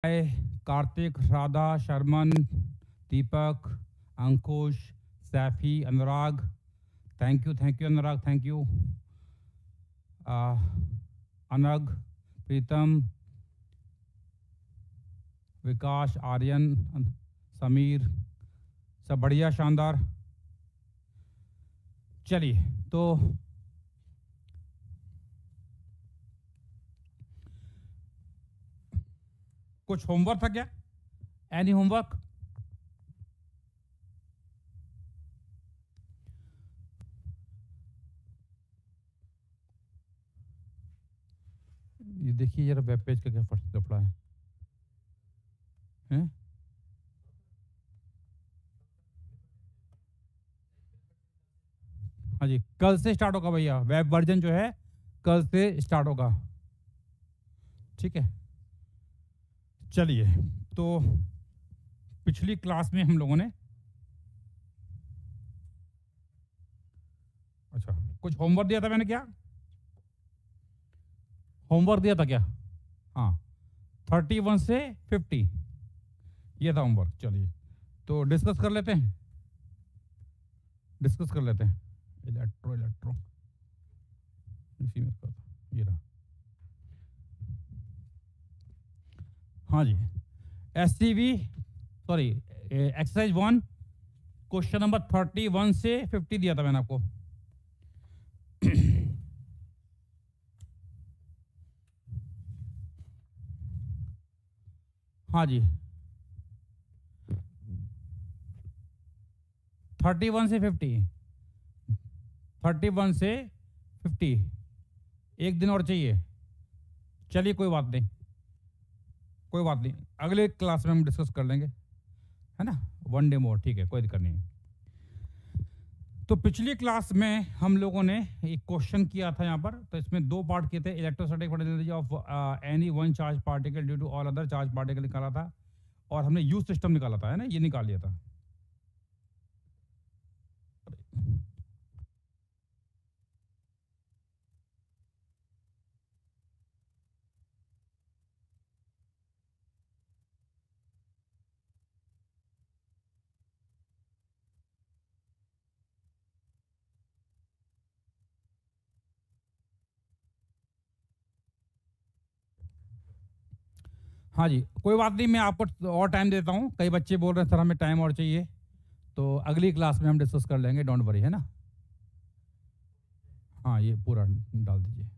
Hi Kartik, Radha, Sharman, Deepak, Ankush, Saifi, Anurag. Thank you Anurag, thank you. अनग, प्रीतम, विकास, आर्यन, समीर, सब बढ़िया, शानदार। चलिए, तो कुछ होमवर्क था क्या? Any homework? ये देखिए जरा वेब पेज का क्या लफड़ा है, हैं? हाँ जी, कल से स्टार्ट होगा भैया, वेब वर्जन जो है कल से स्टार्ट होगा। ठीक है, चलिए। तो पिछली क्लास में हम लोगों ने, अच्छा, कुछ होमवर्क दिया था मैंने क्या? होमवर्क दिया था क्या? हाँ, 31 से 50 ये था होमवर्क। चलिए, तो डिस्कस कर लेते हैं, डिस्कस कर लेते हैं। इलेक्ट्रो इलेक्ट्रो इसी में था, ये रहा। हाँ जी, SCV, sorry, exercise 1, question number 31 से 50 दिया था मैंने आपको। हाँ जी, 31 से 50, 31 से 50, एक दिन और चाहिए। चलिए, कोई बात नहीं, कोई बात नहीं, अगले क्लास में हम डिस्कस कर लेंगे, है ना? वन डे मोर, ठीक है, कोई दिक्कत नहीं। तो पिछली क्लास में हम लोगों ने एक क्वेश्चन किया था यहाँ पर, तो इसमें दो पार्ट किए थे। Electrostatic potential of any one charge particle due to all other charge particle निकाला था, और हमने यू सिस्टम निकाला था, है ना, ये निकाल लिया था। हाँ जी, कोई बात नहीं, मैं आपको और टाइम देता हूँ। कई बच्चे बोल रहे हैं सर हमें टाइम और चाहिए, तो अगली क्लास में हम डिस्कस कर लेंगे, डोंट वरी, है ना? हाँ, ये पूरा डाल दीजिए।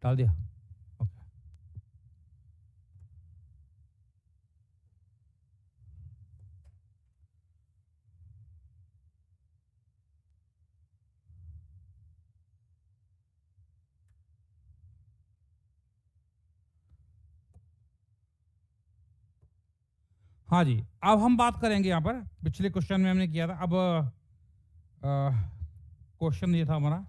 डाल दिया, ओके। हाँ जी, अब हम बात करेंगे यहाँ पर, पिछले क्वेश्चन में हमने किया था। अब क्वेश्चन ये था हमारा,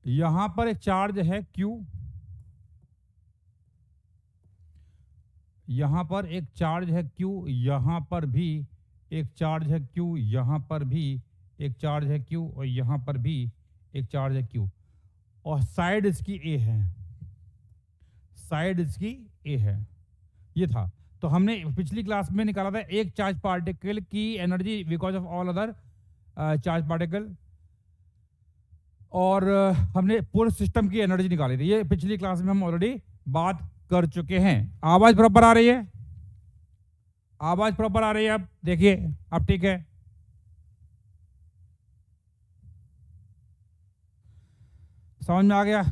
यहां पर एक चार्ज है Q, यहां पर एक चार्ज है Q, यहां पर भी एक चार्ज है Q, यहां पर भी एक चार्ज है Q, और यहां पर भी एक चार्ज है Q, और साइड इसकी A है, साइड इसकी A है। ये था, तो हमने पिछली क्लास में निकाला था एक चार्ज पार्टिकल की energy because of all other charge particle, और हमने पूरे सिस्टम की एनर्जी निकाली थी। ये पिछली क्लास में हम ऑलरेडी बात कर चुके हैं। आवाज प्रॉपर आ रही है? आवाज प्रॉपर आ रही है? अब देखिए, अब ठीक है, समझ में आ गया?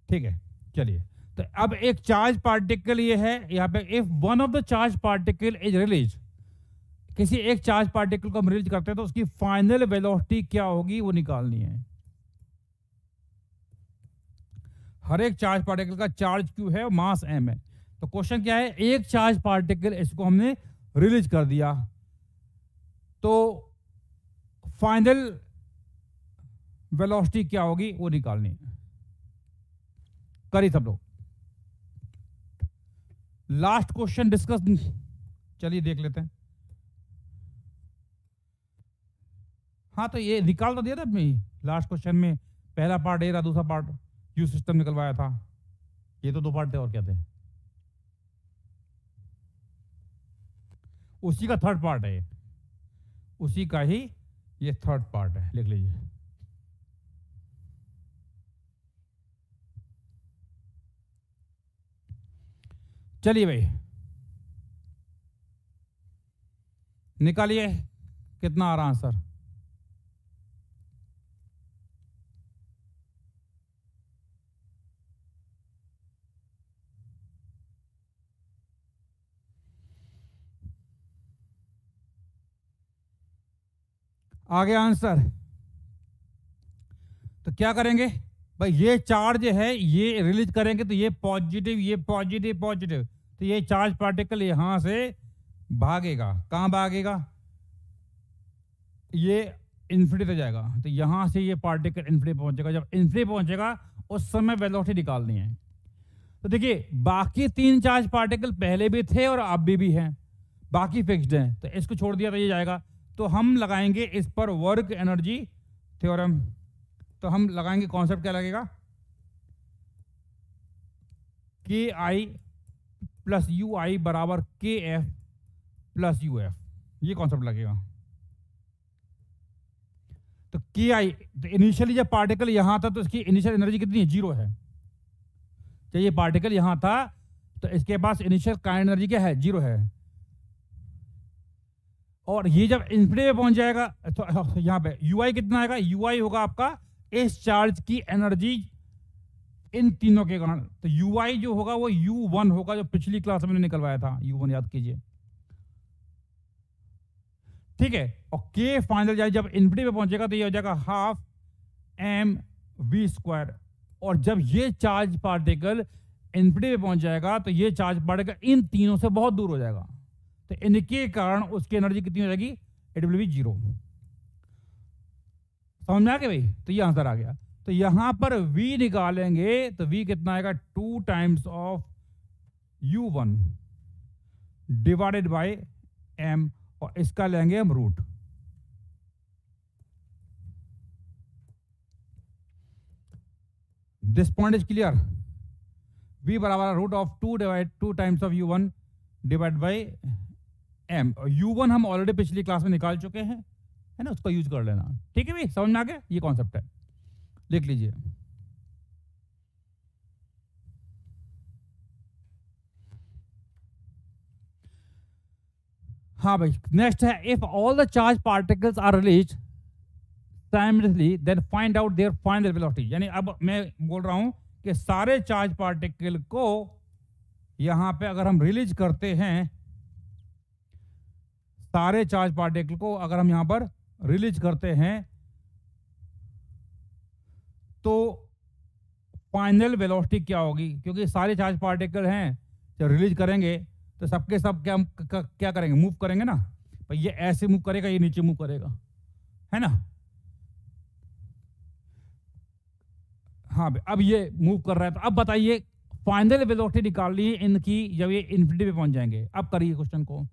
ठीक है, चलिए। तो अब एक चार्ज पार्टिकल ये है यहाँ पे, if one of the charge particle is release, किसी एक चार्ज पार्टिकल को हम रिलीज करते हैं तो उसकी फाइनल वेलोसिटी क्या होगी वो निकालनी है। हर एक चार्ज पार्टिकल का चार्ज Q है, मास M है, तो क्वेश्चन क्या है, एक चार्ज पार्टिकल इसको हमने रिलीज कर दिया, तो फाइनल वेलोसिटी क्या होगी वो निकालनी है। करी सब लोग, लास्ट क्वेश्चन डिस्कस, चलिए देख लेते हैं। हाँ तो ये निकाल तो दिया था अपने लास्ट क्वेश्चन में, पहला पार्ट ए था, दूसरा पार्ट यू सिस्टम निकलवाया था, ये तो 2 पार्ट थे और क्या थे, उसी का थर्ड पार्ट है, उसी का ही ये थर्ड पार्ट है, लिख लीजिए। चलिए भाई निकालिए कितना आ रहा आंसर। आ गया आंसर। तो क्या करेंगे भाई, ये चार्ज है ये रिलीज करेंगे तो ये पॉजिटिव, ये पॉजिटिव पॉजिटिव, तो ये चार्ज पार्टिकल यहां से भागेगा, कहां भागेगा, ये इन्फिनिटी पे जाएगा, तो यहां से ये पार्टिकल इन्फिनिटी पहुंचेगा, जब इन्फिनिटी पहुंचेगा उस समय वेलोसिटी निकालनी है। तो देखिए बाकी 3 चार्ज पार्टिकल पहले भी थे और अब भी हैं, बाकी फिक्स्ड हैं, तो इसको छोड़ दिया तो ये जाएगा, तो हम लगाएंगे इस पर वर्क एनर्जी थ्योरम। तो हम लगाएंगे कॉन्सेप्ट क्या लगेगा, के आई प्लस यू आई बराबर के एफ प्लस यू एफ, ये कॉन्सेप्ट लगेगा। तो के आई, तो इनिशियली जब पार्टिकल यहां था तो इसकी इनिशियल एनर्जी कितनी है, 0 है। जब ये पार्टिकल यहां था तो इसके पास इनिशियल काइनेटिक एनर्जी क्या है, 0 है। और ये जब इन्फिनिटी पे पहुंच जाएगा तो यहां पे ui कितना आएगा, ui होगा आपका इस चार्ज की एनर्जी इन तीनों के कारण, तो ui जो होगा वो u1 होगा, जो पिछली क्लास में निकलवाया था, u1 याद कीजिए, ठीक है। और k फाइनल जाए जब इन्फिनिटी पे पहुंचेगा तो ये हो जाएगा हाफ mv², और जब ये चार्ज पार्टिकल इन्फिनिटी पे पहुंच जाएगा तो ये चार्ज पार्टिकल इन तीनों से बहुत दूर हो जाएगा, तो इनके कारण उसकी एनर्जी कितनी हो जाएगी, इट विल बी 0। समझ में आ गया भाई, तो ये आंसर आ गया। तो यहां पर v निकालेंगे तो v कितना आएगा, 2 times of u1 divided by m, और इसका लेंगे हम root. This point is clear, v बराबर root of 2 times of u1 divide by m। u1 हम ऑलरेडी पिछली क्लास में निकाल चुके हैं, है ना, उसको यूज कर लेना, ठीक है भाई, समझ में आ गया, ये कॉन्सेप्ट है, लिख लीजिए। हाँ भाई नेक्स्ट है, if all the charge particles are released simultaneously then find out their final velocity. यानी अब मैं बोल रहा हूं कि सारे चार्ज पार्टिकल को यहां पे अगर हम रिलीज करते हैं, सारे चार्ज पार्टिकल को अगर हम यहां पर रिलीज करते हैं तो फाइनल वेलोसिटी क्या होगी, क्योंकि सारे चार्ज पार्टिकल हैं, जब रिलीज करेंगे तो सबके सब क्या करेंगे, मूव करेंगे ना, भाई ये ऐसे मूव करेगा, ये नीचे मूव करेगा, है ना। हाँ अब ये मूव कर रहा है, तो अब बताइए फाइनल वेलोसिटी निकालनी है इनकी जब ये इन्फिनिटी पे पहुंच जाएंगे। अब करिए क्वेश्चन को।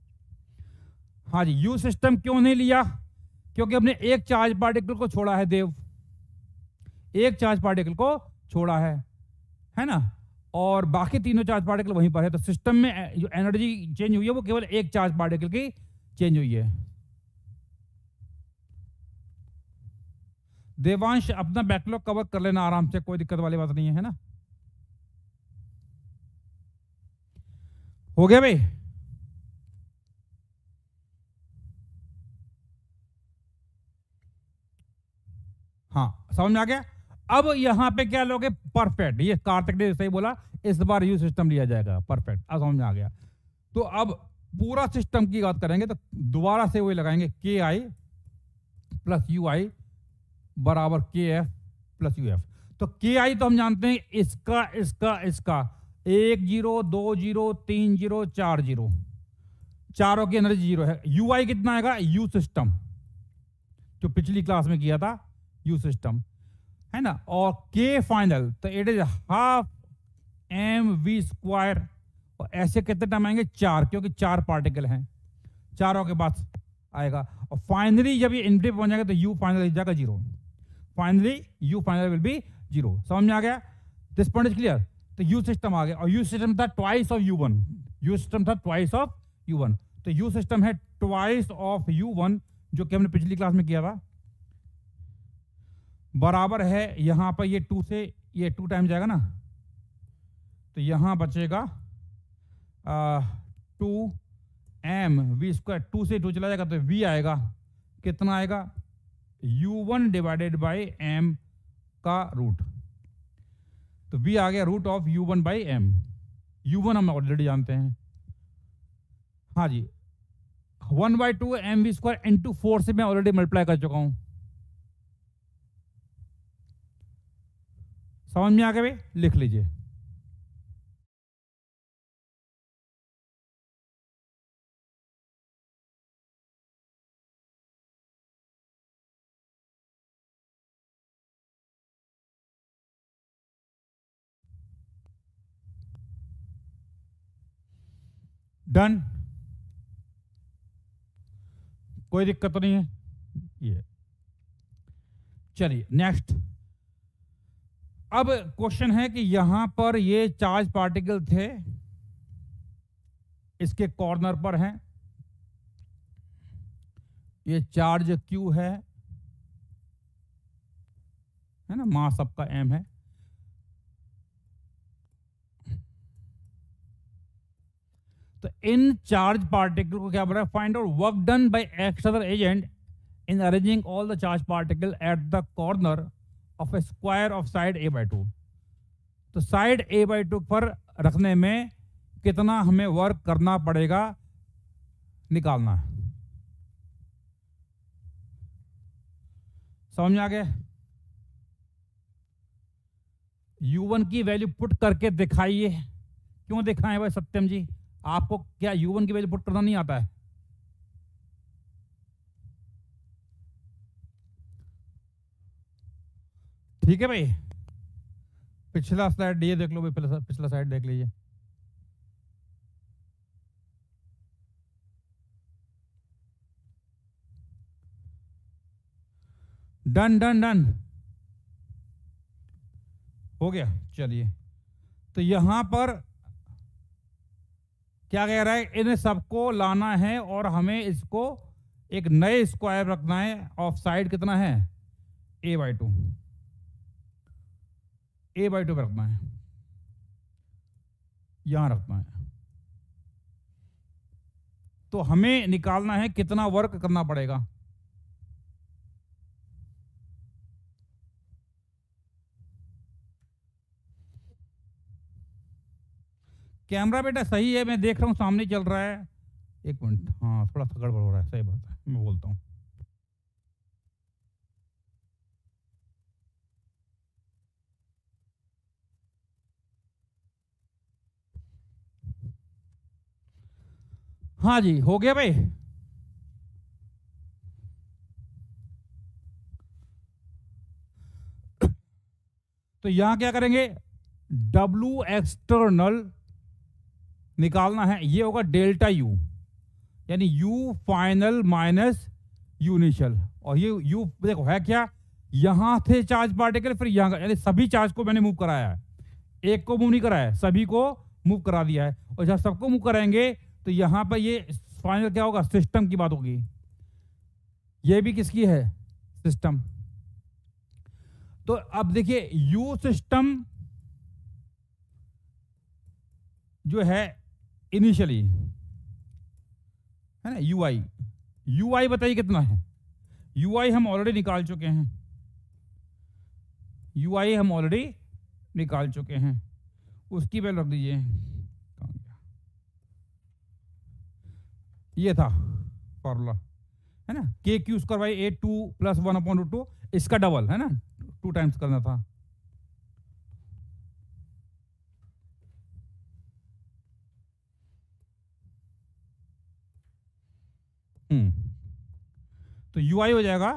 हाँ जी, यू सिस्टम क्यों नहीं लिया, क्योंकि हमने एक चार्ज पार्टिकल को छोड़ा है देव, एक चार्ज पार्टिकल को छोड़ा है ना, और बाकी तीनों चार्ज पार्टिकल वहीं पर है, तो सिस्टम में जो एनर्जी चेंज हुई है वो केवल एक चार्ज पार्टिकल की चेंज हुई है। देवांश अपना बैकलॉग कवर कर लेना आराम से, कोई दिक्कत वाली बात नहीं है ना। हो गया भाई, हाँ समझ में आ गया। अब यहां पे क्या लोगे, परफेक्ट, ये कार्तिक ने सही बोला, इस बार यू सिस्टम लिया जाएगा, परफेक्ट, अब समझ में आ गया। तो अब पूरा सिस्टम की बात करेंगे तो दोबारा से वही लगाएंगे, के आई प्लस यू आई बराबर के एफ प्लस यू एफ। तो के आई तो हम जानते हैं इसका इसका इसका, 1 0 2 0 3 0 4 0, चारों की एनर्जी 0 है। ui कितना आएगा? यू सिस्टम, जो पिछली क्लास में किया था, यू सिस्टम है ना। और के फाइनल, तो it is half M V square. और ऐसे कितने टर्म आएंगे? 4, क्योंकि 4 पार्टिकल हैं, चारों के पास आएगा। और फाइनली जब ये इनफिनिटी पहुंच जाएगा तो यू फाइनल हो जाएगा 0। Finally you final will be 0। समझ में आ गया? This point is clear. तो यू सिस्टम आ गया, और यू सिस्टम था twice of u1। You system था ट्वाइस ऑफ u1, तो यू सिस्टम है ट्वाइस ऑफ u1, जो कि हमने पिछली क्लास में किया था। बराबर है यहां पर ये 2 से ये 2 टाइम जाएगा ना, तो यहां बचेगा 2m v स्क्वायर। 2 से 2 चला जाएगा तो v आएगा, कितना आएगा? u1 डिवाइडेड बाई m का रूट। तो v आ गया root of u1 by m। u1 हम ऑलरेडी जानते हैं। हाँ जी, 1/2 mv स्क्वायर इंटू 4 से मैं ऑलरेडी मल्टीप्लाई कर चुका हूं। समझ में आ गया भाई? लिख लीजिए। डन, कोई दिक्कत तो नहीं है ये। चलिए नेक्स्ट। अब क्वेश्चन है कि यहां पर ये चार्ज पार्टिकल थे, इसके कॉर्नर पर हैं, ये चार्ज Q है ना, मास सबका m है। तो इन चार्ज पार्टिकल को क्या बोल रहा है? Find out work done by external agent in arranging all the charge particle at the corner of A square of side a/2। तो साइड a/2 पर रखने में कितना हमें वर्क करना पड़ेगा, निकालना है। समझ में आ गया? u1 की वैल्यू पुट करके दिखाइए। क्यों दिखाएं भाई सत्यम जी? आपको क्या u1 की वैल्यू पुट करना नहीं आता है? ठीक है भाई, पिछला स्लाइड ये देख लो भाई, पिछला स्लाइड देख लीजिए। डन डन डन, हो गया। चलिए, तो यहां पर क्या कह रहा है? इन्हें सबको लाना है और हमें इसको एक नए स्क्वायर रखना है। ऑफ साइड कितना है? a/2, a/2 पे रखना है, यहां रखना है। तो हमें निकालना है कितना वर्क करना पड़ेगा। कैमरा बेटा सही है, मैं देख रहा हूं सामने चल रहा है। एक मिनट, हाँ थोड़ा सा गड़बड़ हो रहा है, सही बात है, मैं बोलता हूं। हाँ जी, हो गया भाई। तो यहां क्या करेंगे? W एक्सटर्नल निकालना है, ये होगा डेल्टा U, यानी U final minus U initial. और ये U देखो है क्या? यहां थे चार्ज पार्टिकल, फिर यहां का, यानी सभी चार्ज को मैंने मूव कराया है, एक को मूव नहीं कराया है, सभी को मूव करा दिया है। और जब सबको मूव कराएंगे तो यहां पर ये फाइनल क्या होगा? सिस्टम की बात होगी। ये भी किसकी है? सिस्टम। तो अब देखिए U सिस्टम जो है इनिशियली है ना, UI बताइए कितना है? UI हम ऑलरेडी निकाल चुके हैं, UI हम ऑलरेडी निकाल चुके हैं, उसकी वैल्यू रख दीजिए। ये था फॉर्मूला है ना, KQ square by A2 plus 1/√2, इसका डबल है ना, 2 टाइम्स करना था। तो यू आई हो जाएगा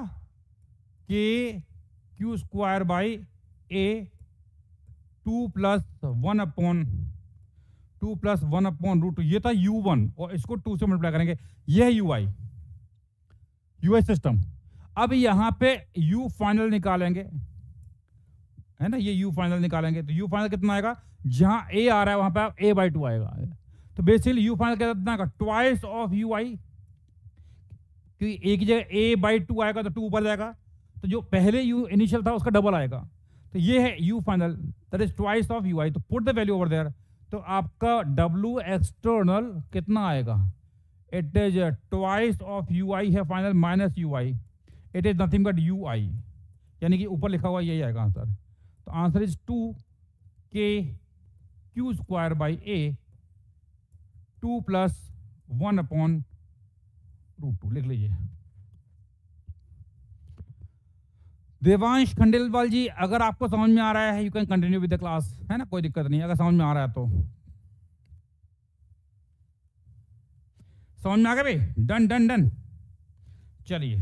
के क्यू स्क्वायर बाई ए 2+1/√2 ये था u1 और इसको 2 से मल्टीप्लाई करेंगे, ये है यूआई सिस्टम। अब यहां पे u फाइनल निकालेंगे, है ना, ये u फाइनल निकालेंगे तो u फाइनल कितना आएगा, जहां a आ रहा है वहां पे a/2 आएगा। तो बेसिकली u फाइनल कितना आएगा, ट्वाइस ऑफ ui, क्योंकि a की जगह a/2 आएगा तो 2 ऊपर जाएगा, तो जो पहले u इनिशियल था उसका डबल आएगा। तो ये है u final, that is twice of ui। तो put the value over there, तो आपका w एक्सटर्नल कितना आएगा, it is twice of ui है final minus ui, it is nothing but ui, यानी कि ऊपर लिखा हुआ यही आएगा आंसर। तो आंसर इज 2k² a 2+1/√2 लिख लीजिए। देवांश खंडेलवाल जी, अगर आपको समझ में आ रहा है you can continue with the class, है ना, कोई दिक्कत नहीं, अगर समझ में आ रहा है तो। समझ में आ गया भाई, डन डन डन। चलिए,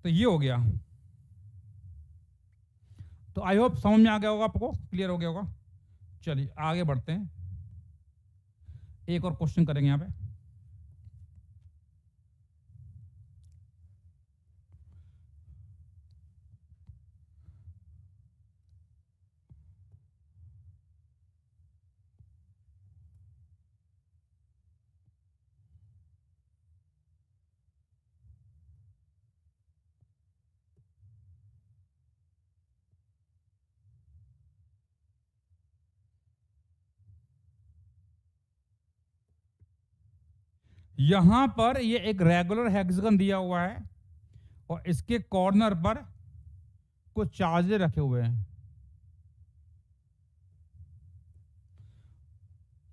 तो ये हो गया, तो आई होप समझ में आ गया होगा, आपको क्लियर हो गया होगा। चलिए आगे बढ़ते हैं, एक और क्वेश्चन करेंगे यहां पे। यहां पर ये एक रेगुलर हेक्सागन दिया हुआ है और इसके कॉर्नर पर कुछ चार्जेस रखे हुए हैं,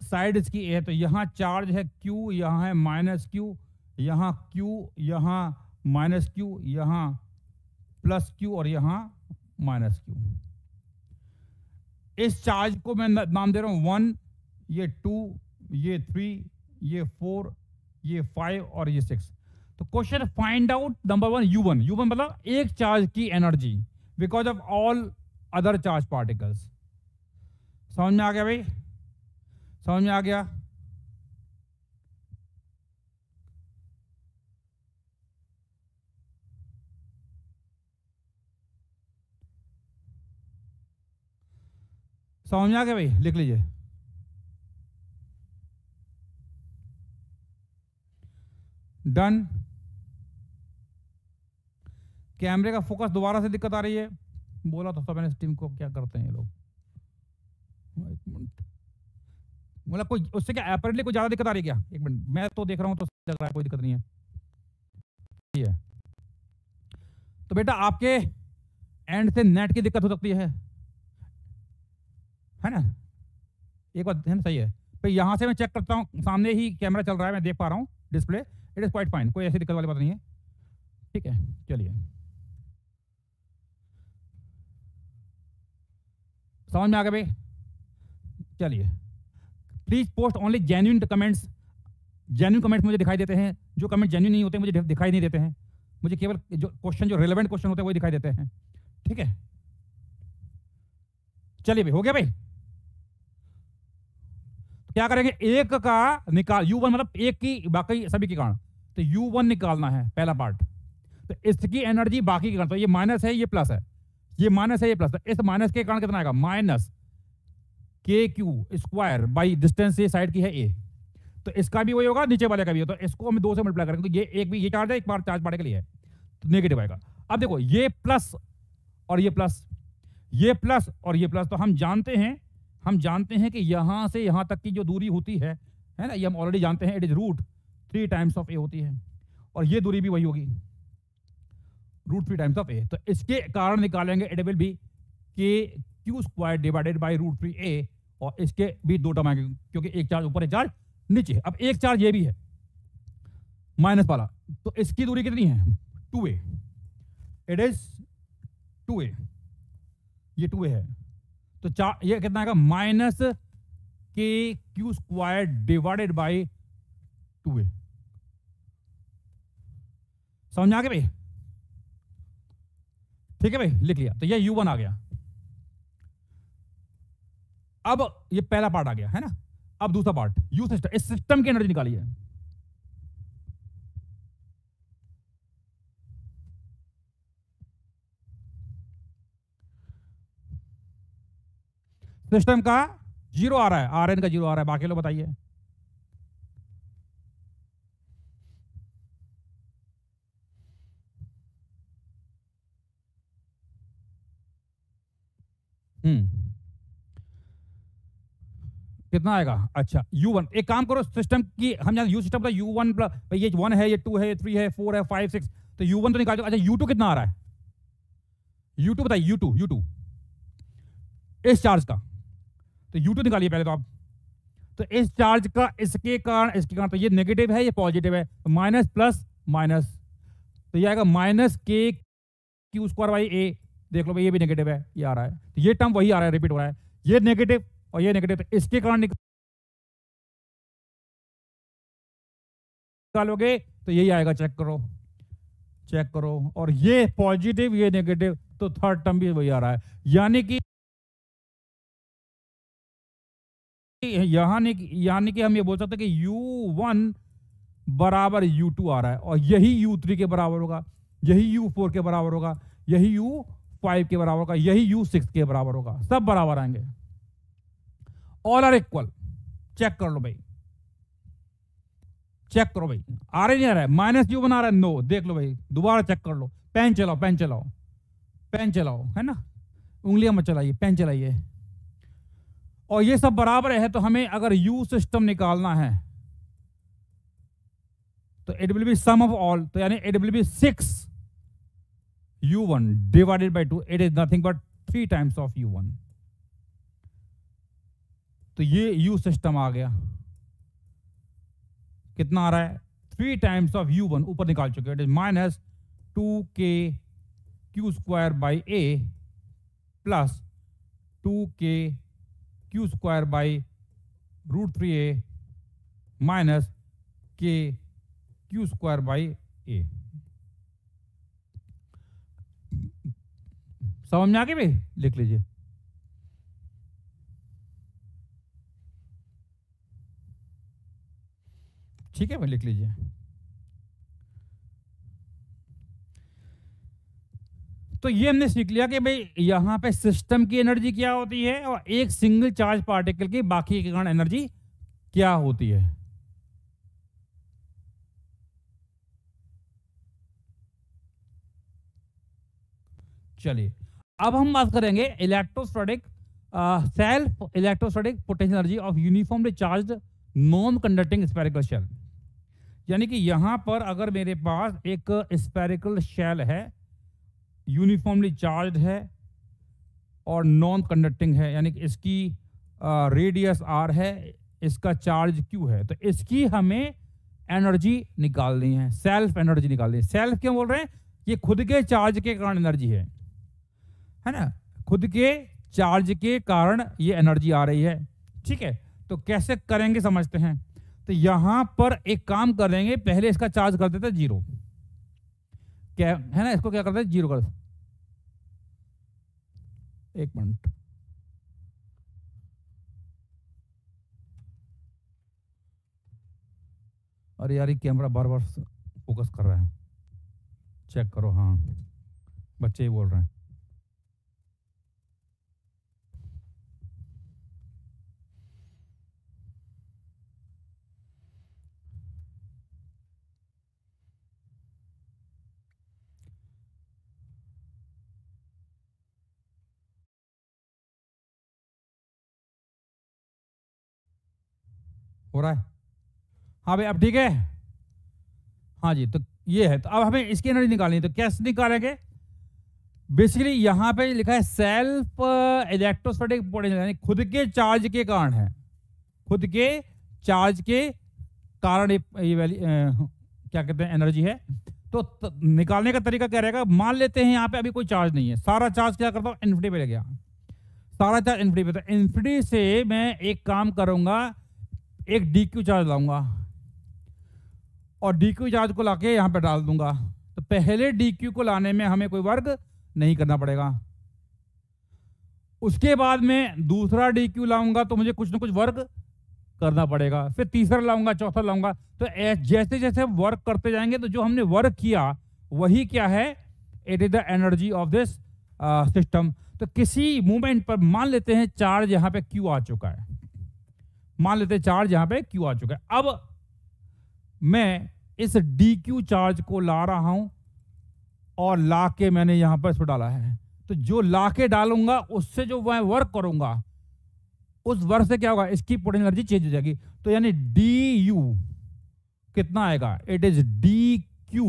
साइड इसकी है, तो यहां चार्ज है Q, यहां है -Q, यहां Q, यहां -Q, यहां +Q और यहां -Q। इस चार्ज को मैं नाम दे रहा हूं 1, ये 2, ये 3, ये 4, ये 5 और ये 6। तो question find out number 1 U1। U1 मतलब एक चार्ज की energy because of all other charge particles. समझ में आ गया भाई, समझ में आ गया। समझ में आ गया भाई, लिख लीजिए। डन। कैमरे का फोकस दोबारा से दिक्कत आ रही है, बोला तो सब मैंने टीम को, क्या करते हैं ये लोग। एक मिनट, मतलब कोई उससे क्या अपेरेंटली कोई ज्यादा दिक्कत आ रही है क्या? एक मिनट, मैं तो देख रहा हूं तो लग रहा है कोई दिक्कत नहीं है। ये तो बेटा आपके एंड से नेट की दिक्कत हो सकती है ना, एक बात है ना, सही है। फिर यहां से मैं चेक करता हूं, सामने ही कैमरा चल रहा है, मैं देख पा रहा हूं display, it is quite fine, कोई ऐसी दिक्कत वाली बात नहीं है, ठीक है। चलिए, समझ में आ गया भाई। चलिए, please post only genuine comments. Genuine comments मुझे दिखाई देते हैं, जो कमेंट जेन्युइन नहीं होते मुझे दिखाई नहीं देते हैं, मुझे केवल जो क्वेश्चन, जो रिलेवेंट क्वेश्चन होते हैं वही दिखाई देते हैं, ठीक है। चलिए भाई, हो गया भाई। तो क्या करेंगे, एक का निकाल, U1 मतलब एक की बाकी सभी के कारण, तो U1 निकालना है पहला पार्ट। तो इसकी एनर्जी बाकी के कारण, तो ये माइनस है, ये प्लस है, ये माइनस है, ये प्लस है, इस माइनस के कारण कितना आएगा, -KQ² बाई डिस्टेंस ये साइड की है A। तो इसका भी वही होगा, नीचे वाले का भी है, तो इसको हम 2 से मल्टीप्लाई करेंगे, ये एक भी, ये चार्ज है, एक बार चार्ज पार्टिकल है, तो नेगेटिव आएगा। अब देखो, ये प्लस और ये प्लस, ये प्लस और ये प्लस, तो हम जानते हैं कि यहां से यहां तक की जो दूरी होती है ना, ये हम ऑलरेडी जानते हैं, it is √3 times of A होती है, और ये दूरी भी वही होगी, √3 टाइम्स ऑफ A। तो इसके कारण निकालेंगे, it will B KQ² divided by √3A, और इसके भी 2 टर्म आएंगे, क्योंकि एक चार्ज ऊपर, एक चार्ज नीचे। अब एक चार्ज ये भी है माइनस वाला, तो इसकी दूरी कितनी है, 2A, इट इज 2A, ये 2A है, तो ये कितना आएगा, -KQ² डिवाइडेड बाई 2A। समझ में आ गया भाई? ठीक है भाई, लिख लिया। तो ये U1 आ गया। अब ये पहला पार्ट आ गया है ना। अब दूसरा पार्ट, यू सिस्टम, इस सिस्टम की एनर्जी निकालिए। सिस्टम का 0 आ रहा है, आरएन का 0 आ रहा है, बाकी लोग बताइए। कितना आएगा? अच्छा U1, एक काम करो, सिस्टम की हम यू सिस्टम का U1 प्लस ये 1 है, ये 2 है, ये 3 है, 4 है, 5 6, तो U1 तो निकाल दो। अच्छा U2 कितना आ रहा है? U2 बताइए, U2 इस चार्ज का, तो U2 निकालिए पहले तो आप। तो इस चार्ज का इसके कारण तो ये नेगेटिव है, ये पॉजिटिव है, तो माइनस प्लस माइनस, तो ये आएगा minus k Q square by ए। देख लो भाई, ये भी नेगेटिव है, ये आ रहा है, तो ये टर्म वही आ रहा है, रिपीट हो रहा है, ये नेगेटिव और ये नेगेटिव, तो इसके कारण निकालोगे तो यही आएगा, चेक करो चेक करो, और ये पॉजिटिव ये नेगेटिव, तो थर्ड टर्म भी वही आ रहा है। यानी कि यानी कि हम ये बोल सकते हैं कि U1 बराबर U2 आ रहा है, और यही U3 के बराबर होगा, यही U4 के बराबर होगा, यही U5 के बराबर होगा, यही U6 के बराबर होगा, सब बराबर आएंगे, ऑल आर इक्वल। चेक कर लो भाई, चेक करो भाई, आ रहा नहीं आ रहा है? माइनस U1 आ रहा है? नो। देख लो भाई, दोबारा चेक कर लो, पेन चलाओ पेन चलाओ पेन चलाओ, है ना, उंगलियां मत चलाइए, पेन चलाइए, और ये सब बराबर है। तो हमें अगर U सिस्टम निकालना है तो it will be sum of all, तो यानी it will be 6 U1 divided by 2, it is nothing but 3 times of U1। तो ये U सिस्टम आ गया, कितना आ रहा है? 3 टाइम्स ऑफ U1, ऊपर निकाल चुके, it is minus 2k q square by a plus 2k q square by √3a minus k q square by a. समझ में आ गई भाई? लिख लीजिए। ठीक है भाई, लिख लीजिए। तो ये हमने सीख लिया कि भाई यहां पे सिस्टम की एनर्जी क्या होती है, और एक सिंगल चार्ज पार्टिकल की बाकी के कारण एनर्जी क्या होती है। चलिए, अब हम बात करेंगे electrostatic self electrostatic potential energy of uniformly charged non conducting spherical shell. यानी कि यहां पर अगर मेरे पास एक स्फेरिकल शेल है, यूनिफॉर्मली चार्ज्ड है और नॉन कंडक्टिंग है, यानी कि इसकी रेडियस r है, इसका चार्ज q है, तो इसकी हमें एनर्जी निकालनी है, सेल्फ एनर्जी निकालनी है। सेल्फ क्यों बोल रहे हैं? ये खुद के चार्ज के कारण एनर्जी है ना, खुद के चार्ज के कारण ये एनर्जी आ रही है। ठीक है, तो कैसे करेंगे समझते हैं। तो यहां पर एक काम करेंगे, पहले इसका चार्ज कर देते 0, क्या है ना, इसको क्या करते हैं 0 कर, एक मिनट, अरे यार ये कैमरा बार बार फोकस कर रहा है, चेक करो। हाँ, बच्चे ही बोल रहे हैं। हो रहा है? हाँ भाई, अब ठीक है। हाँ जी, तो ये है। तो अब हमें इसकी एनर्जी निकालनी है, तो कैसे निकालेंगे? बेसिकली यहां पे लिखा है सेल्फ इलेक्ट्रोस्टैटिक पोटेंशियल, यानी खुद के चार्ज के कारण है, खुद के चार्ज के कारण ये वैल्यू क्या कहते हैं, एनर्जी है। तो निकालने का तरीका क्या रहेगा? मान लेते हैं यहां पे अभी कोई चार्ज नहीं है, सारा चार्ज क्या करता हूं, इन्फिनिटी पे ले गया, सारा चार्ज इन्फिनिटी पे। तो इन्फिनिटी से मैं एक काम करूंगा, एक डी क्यू चार्ज लाऊंगा और डी क्यू चार्ज को लाके यहां पे डाल दूंगा। तो पहले dq को लाने में हमें कोई वर्क नहीं करना पड़ेगा। उसके बाद में दूसरा dq लाऊंगा तो मुझे कुछ ना कुछ वर्क करना पड़ेगा, फिर तीसरा लाऊंगा, चौथा लाऊंगा। तो जैसे जैसे वर्क करते जाएंगे तो जो हमने वर्क किया वही क्या है, it is the energy of this system. तो किसी मूवमेंट पर मान लेते हैं चार्ज यहां पे q आ चुका है, मान लेते हैं चार्ज यहां पे q आ चुका है। अब मैं इस dq चार्ज को ला रहा हूं और ला के मैंने यहां पर इसको डाला है। तो जो ला के डालूंगा उससे जो मैं वर्क करूंगा उस वर्क से क्या होगा, इसकी पोटेंशियल एनर्जी चेंज हो जाएगी। तो यानी du कितना आएगा, it is dq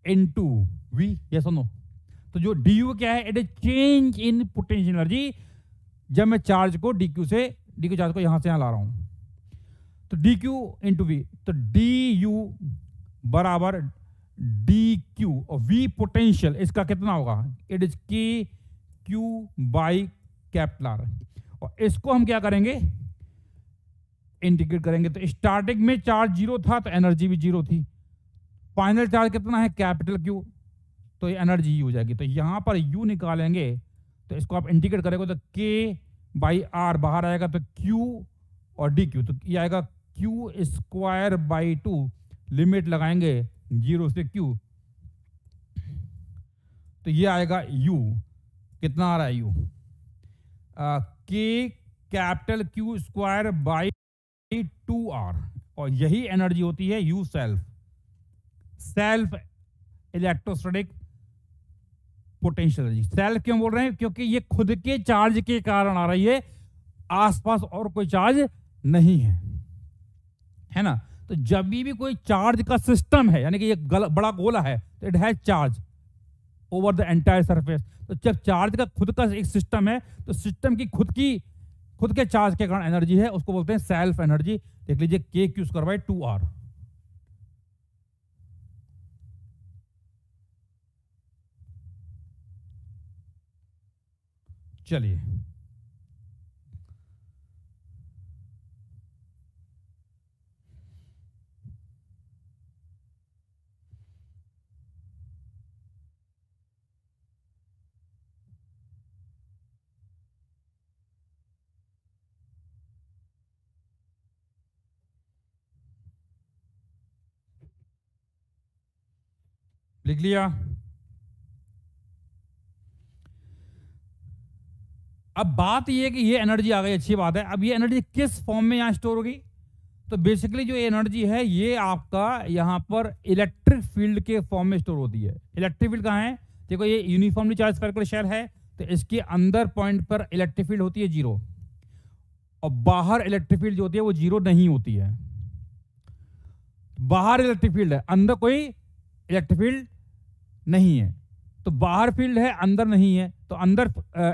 into v, yes और नो। तो जो du क्या है, it is change in potential energy जब मैं चार्ज को dq चार्ज को यहां से यहां ला रहा हूं। तो dq इंटू वी, तो du बराबर dq और v पोटेंशियल इसका कितना होगा, it is k q by capital R। और इसको हम क्या करेंगे, इंटीग्रेट करेंगे। तो स्टार्टिंग में चार्ज जीरो था तो एनर्जी भी जीरो थी, फाइनल चार्ज कितना है कैपिटल Q, तो ये एनर्जी हो जाएगी। तो यहां पर U निकालेंगे तो इसको आप इंटीग्रेट करेंगे तो K बाई R बाहर आएगा, तो Q और dq, तो ये आएगा Q स्क्वायर बाई 2, लिमिट लगाएंगे 0 से Q, तो ये आएगा U, कितना आ रहा है U, K capital Q square by 2R, और यही एनर्जी होती है U self electrostatic potential energy. Self क्यों बोल रहे हैं, क्योंकि ये खुद के चार्ज के कारण आ रही है, आसपास और कोई चार्ज नहीं है ना। तो जब भी कोई चार्ज का सिस्टम है, यानी कि ये बड़ा गोला है, तो it has charge over the entire surface. तो जब चार्ज का खुद का एक सिस्टम है तो सिस्टम की खुद के चार्ज के कारण एनर्जी है, उसको बोलते हैं सेल्फ एनर्जी। देख लीजिए k q square by 2R। चलिए लिख लिया। अब बात ये है कि ये एनर्जी आ गई, अच्छी बात है। अब ये एनर्जी किस फॉर्म में यहां स्टोर होगी, तो बेसिकली जो एनर्जी है ये आपका यहां पर इलेक्ट्रिक फील्ड के फॉर्म में स्टोर होती है। इलेक्ट्रिक फील्ड कहां है, देखो ये यूनिफॉर्मली चार्ज स्फेरिकल शेल है, तो इसके अंदर पॉइंट पर इलेक्ट्रिक फील्ड होती है 0, और बाहर इलेक्ट्रिक फील्ड जो होती है वो 0 नहीं होती है। बाहर इलेक्ट्रिक फील्ड है, अंदर कोई इलेक्ट्रिक फील्ड नहीं है। तो बाहर फील्ड है, अंदर नहीं है, तो अंदर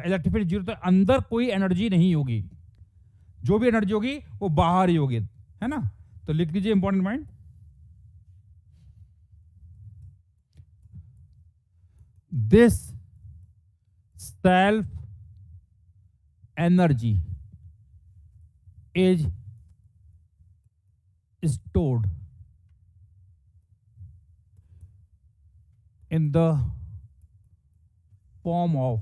इलेक्ट्रिक फील्ड 0, तो अंदर कोई एनर्जी नहीं होगी, जो भी एनर्जी होगी वो बाहर ही होगी, है ना। तो लिख लीजिए important point, this self energy is stored in the form of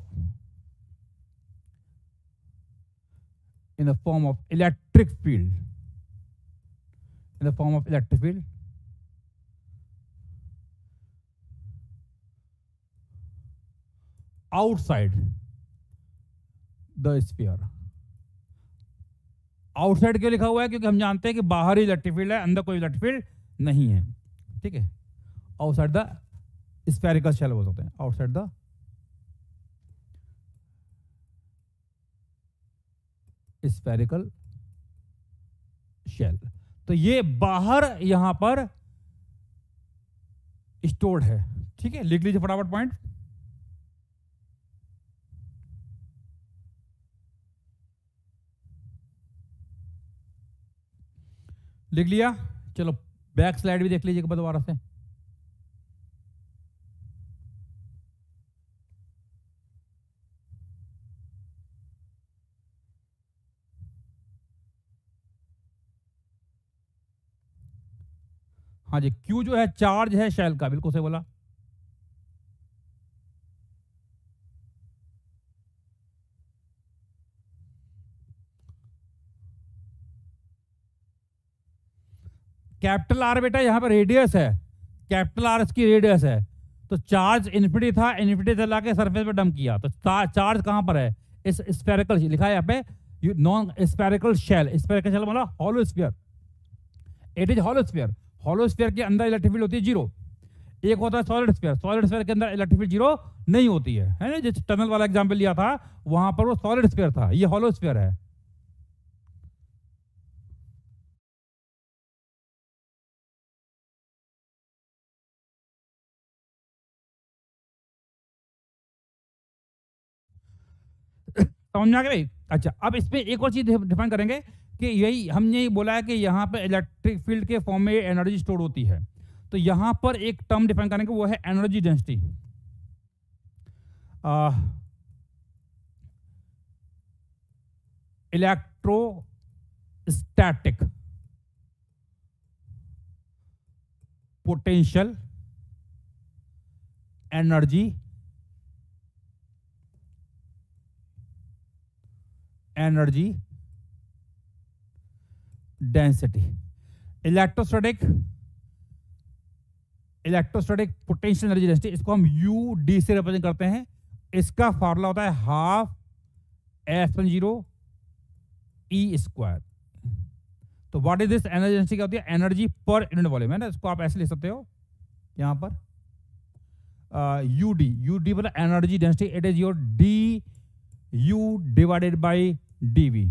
electric field, in the form of electric field outside the sphere। Outside क्यों लिखा हुआ है, क्योंकि हम जानते हैं कि बाहर ही इलेक्ट्रिक फील्ड है, अंदर कोई इलेक्ट्रिक फील्ड नहीं है, ठीक है। आउटसाइड द स्फेरिकल शेल बोल सकते हैं, आउटसाइड द स्फेरिकल शेल। तो ये बाहर यहां पर स्टोर्ड है, ठीक है। लिख लीजिए फटाफट पॉइंट, लिख लिया। चलो बैक स्लाइड भी देख लीजिएगा दोबारा से। हाँ जी, Q जो है चार्ज है शेल का, बिल्कुल सही बोला। कैपिटल आर बेटा यहाँ पर रेडियस है, कैपिटल आर इसकी रेडियस है। तो चार्ज इन्फिनिटी था, इन्फिनिटी से लाके सरफेस पे डंप किया, तो चार्ज कहां पर है? इस स्फेरिकल, लिखा है यहाँ पे non spherical shell. Spherical shell मतलब hollow sphere, it is hollow sphere. Hollow sphere के अंदर इलेक्ट्रिक फील्ड होती है जीरो। एक होता है सॉलिड स्फीयर, सॉलिड स्फीयर के अंदर इलेक्ट्रिक फील्ड जीरो नहीं होती है ना? जिस टनल वाला एग्जांपल लिया था वहां पर वो सॉलिड स्फीयर था, ये हॉलो स्फीयर है। समझ में आ गया भाई? अच्छा, अब इसमें एक और चीज डिफाइन करेंगे कि यही हमने यही बोला है कि यहाँ पे इलेक्ट्रिक फील्ड के फॉर्म में एनर्जी स्टोर होती है। तो यहाँ पर एक टर्म डिफाइन करेंगे, वो है energy density. Electrostatic potential energy density. Electrostatic potential energy density, इसको हम यू डी से रिप्रेजेंट करते हैं। इसका फॉर्मूला होता है हाफ F0 E स्क्वायर। तो what is this energy density? क्या होती है? एनर्जी पर यूनिट वॉल्यूम है ना, इसको आप ऐसे लिख सकते हो यहां पर यूडी मतलब energy density, it is your D U divided by DV.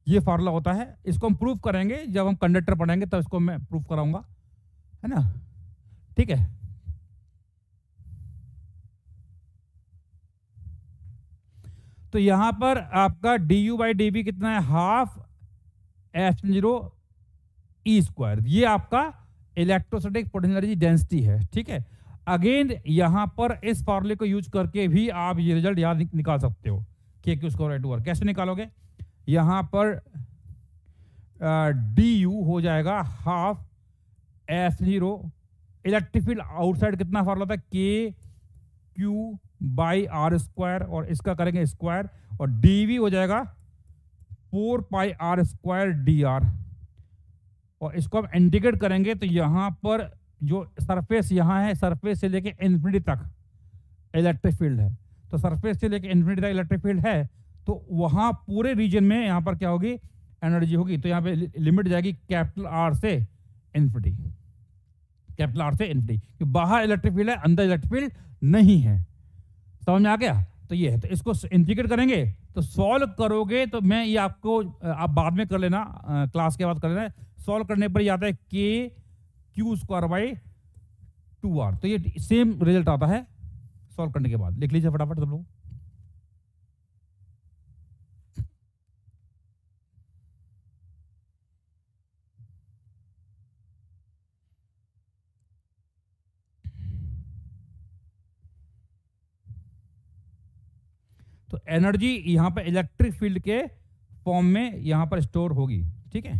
ये फॉर्मूला होता है, इसको हम प्रूफ करेंगे जब हम कंडक्टर पढ़ेंगे, तब इसको मैं प्रूफ कराऊंगा, है ना? ठीक है। तो यहां पर आपका D U by D B कितना है? Half F0 E square. ये आपका इलेक्ट्रोस्टैटिक पोटेंशियल एनर्जी डेंसिटी है। ठीक है। अगेन यहां पर इस फॉर्मूले को यूज करके भी आप ये रिजल्ट याद निकाल सकते हो कि Q स्क्वायर टू आर। कैसे निकालोगे? यहां पर डी यू हो जाएगा half F0, electric field outside कितना फॉर्मूला था? के क्यू बाई आर स्क्वायर, और इसका करेंगे स्क्वायर, और डीवी हो जाएगा 4 pi r square D R. और इसको हम इंटीग्रेट करेंगे तो यहां पर जो सरफेस यहां है, सरफेस से लेके इन्फिनिटी तक इलेक्ट्रिक फील्ड है। तो सरफेस से लेके इन्फिनिटी तक इलेक्ट्रिक फील्ड है, तो वहां पूरे रीजन में यहां पर क्या होगी? एनर्जी होगी। तो यहां पे लिमिट जाएगी कैपिटल आर से इन्फिनिटी, कैपिटल आर से इन्फिनिटी। बाहर इलेक्ट्रिक फील्ड है, अंदर इलेक्ट्रिक फील्ड नहीं है। समझ में आ गया? तो ये है। तो इसको इंटीग्रेट करेंगे, तो सॉल्व करोगे तो मैं ये आपको आप बाद में कर लेना, क्लास के बाद कर लेना। सॉल्व करने पर ये आता है k Q square by 2r। तो ये सेम रिजल्ट आता है सॉल्व करने के बाद। लिख लीजिए फटाफट सब लोग। तो एनर्जी यहां पर इलेक्ट्रिक फील्ड के फॉर्म में यहां पर स्टोर होगी। ठीक है।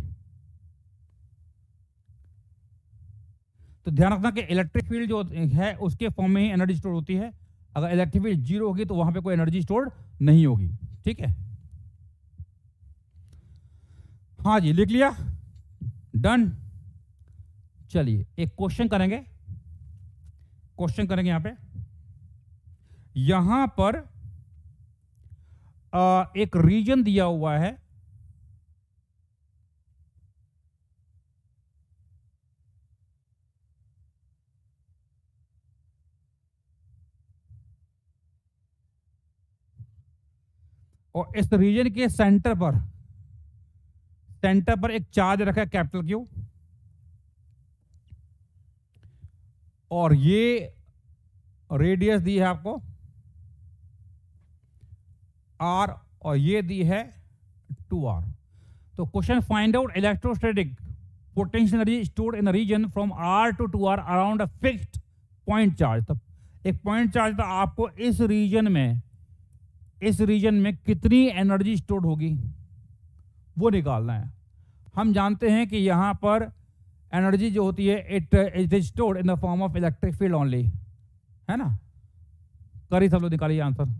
तो ध्यान रखना कि इलेक्ट्रिक फील्ड जो है उसके फॉर्म में ही एनर्जी स्टोर होती है। अगर इलेक्ट्रिक फील्ड जीरो होगी तो वहां पे कोई एनर्जी स्टोर नहीं होगी। ठीक है। हाँ जी, लिख लिया? डन। चलिए एक क्वेश्चन करेंगे, यहां पे। यहां पर एक रीजन दिया हुआ है, और इस रीजन के सेंटर पर एक चार्ज रखा है कैपिटल क्यू, और ये रेडियस दी है आपको r, और ये दी है 2r। तो question, find out electrostatic potential energy stored in a region from r to 2r around a fixed point charge. तो एक पॉइंट चार्ज था, आपको इस रीजन में कितनी एनर्जी स्टोर्ड होगी वो निकालना है। हम जानते हैं कि यहां पर एनर्जी जो होती है it is stored in the form of electric field only, है ना। करिए सब लोग, निकालिए आंसर।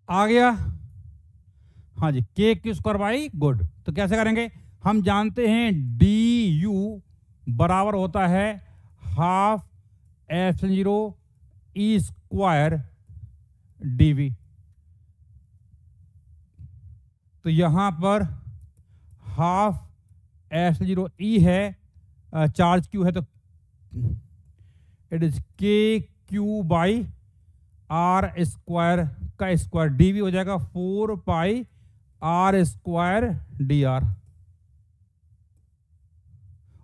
आ गया, हाँ जी, के क्यू स्क्वायर बाई गुड। तो कैसे करेंगे, हम जानते हैं डी यू बराबर होता है half F0 E square dv। तो यहां पर हाफ F0 ई है, चार्ज क्यू है, तो it is K Q by are square का स्क्वायर, dv हो जाएगा 4 pi r square D R.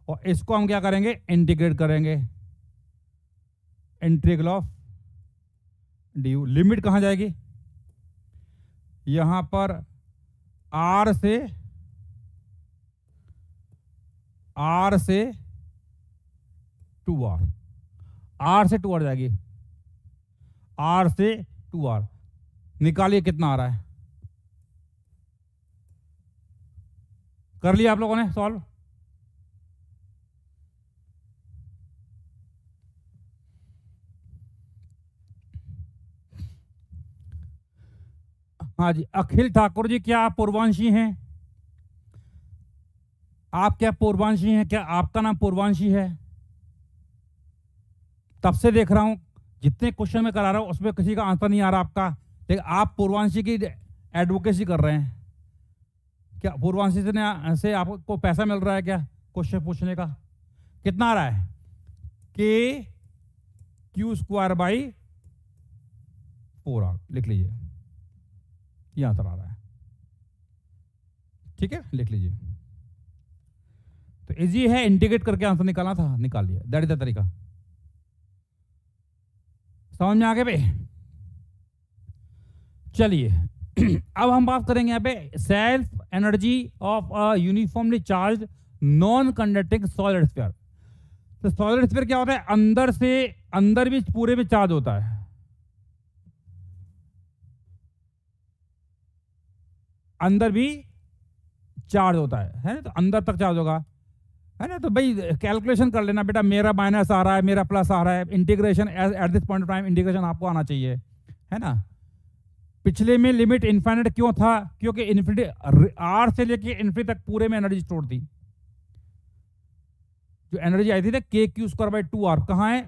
और इसको हम क्या करेंगे, इंटीग्रेट करेंगे, इंटीग्रल ऑफ डी। लिमिट कहां जाएगी, यहां पर आर से 2r, आर से 2r जाएगी, आर से 2r। निकालिए कितना आ रहा है, कर लिया आप लोगों ने सॉल्व। हाँ जी, अखिल ठाकुर जी, क्या आप पूर्वांशी हैं? आप क्या पूर्वांशी हैं? क्या आपका नाम पूर्वांशी है? तब से देख रहा हूं, जितने क्वेश्चन में करा रहा हूं उसमें किसी का आंसर नहीं आ रहा आपका, लेकिन आप पूर्वांशी की एडवोकेसी कर रहे हैं। क्या पूर्वांशी से आपको पैसा मिल रहा है क्या क्वेश्चन पूछने का? कितना आ रहा है, k Q square by 4r, लिख लीजिए, ये आंसर आ रहा है। ठीक है, लिख लीजिए। तो इजी है, इंटीग्रेट करके आंसर निकालना था, निकाल लिया, दैट इज द तरीका। समझ में आ गए भाई? चलिए अब हम बात करेंगे यहाँ पे self energy of a uniformly charge non conducting solid sphere. तो सॉलिड स्फीयर क्या होता है, अंदर भी पूरे में चार्ज होता है, अंदर भी चार्ज होता है ना, तो अंदर तक चार्ज होगा, है ना। तो भाई कैलकुलेशन कर लेना बेटा, मेरा माइनस आ रहा है, मेरा प्लस आ रहा है, integration at this point of time integration आपको आना चाहिए, है ना। पिछले में लिमिट इनफाइनाइट क्यों था, क्योंकि इन्फिनिटी आर से लेके इन्फिनिटी तक पूरे में एनर्जी स्टोर थी। जो एनर्जी आई थी ना के क्यू स्क्वायर बाई 2r, कहां है,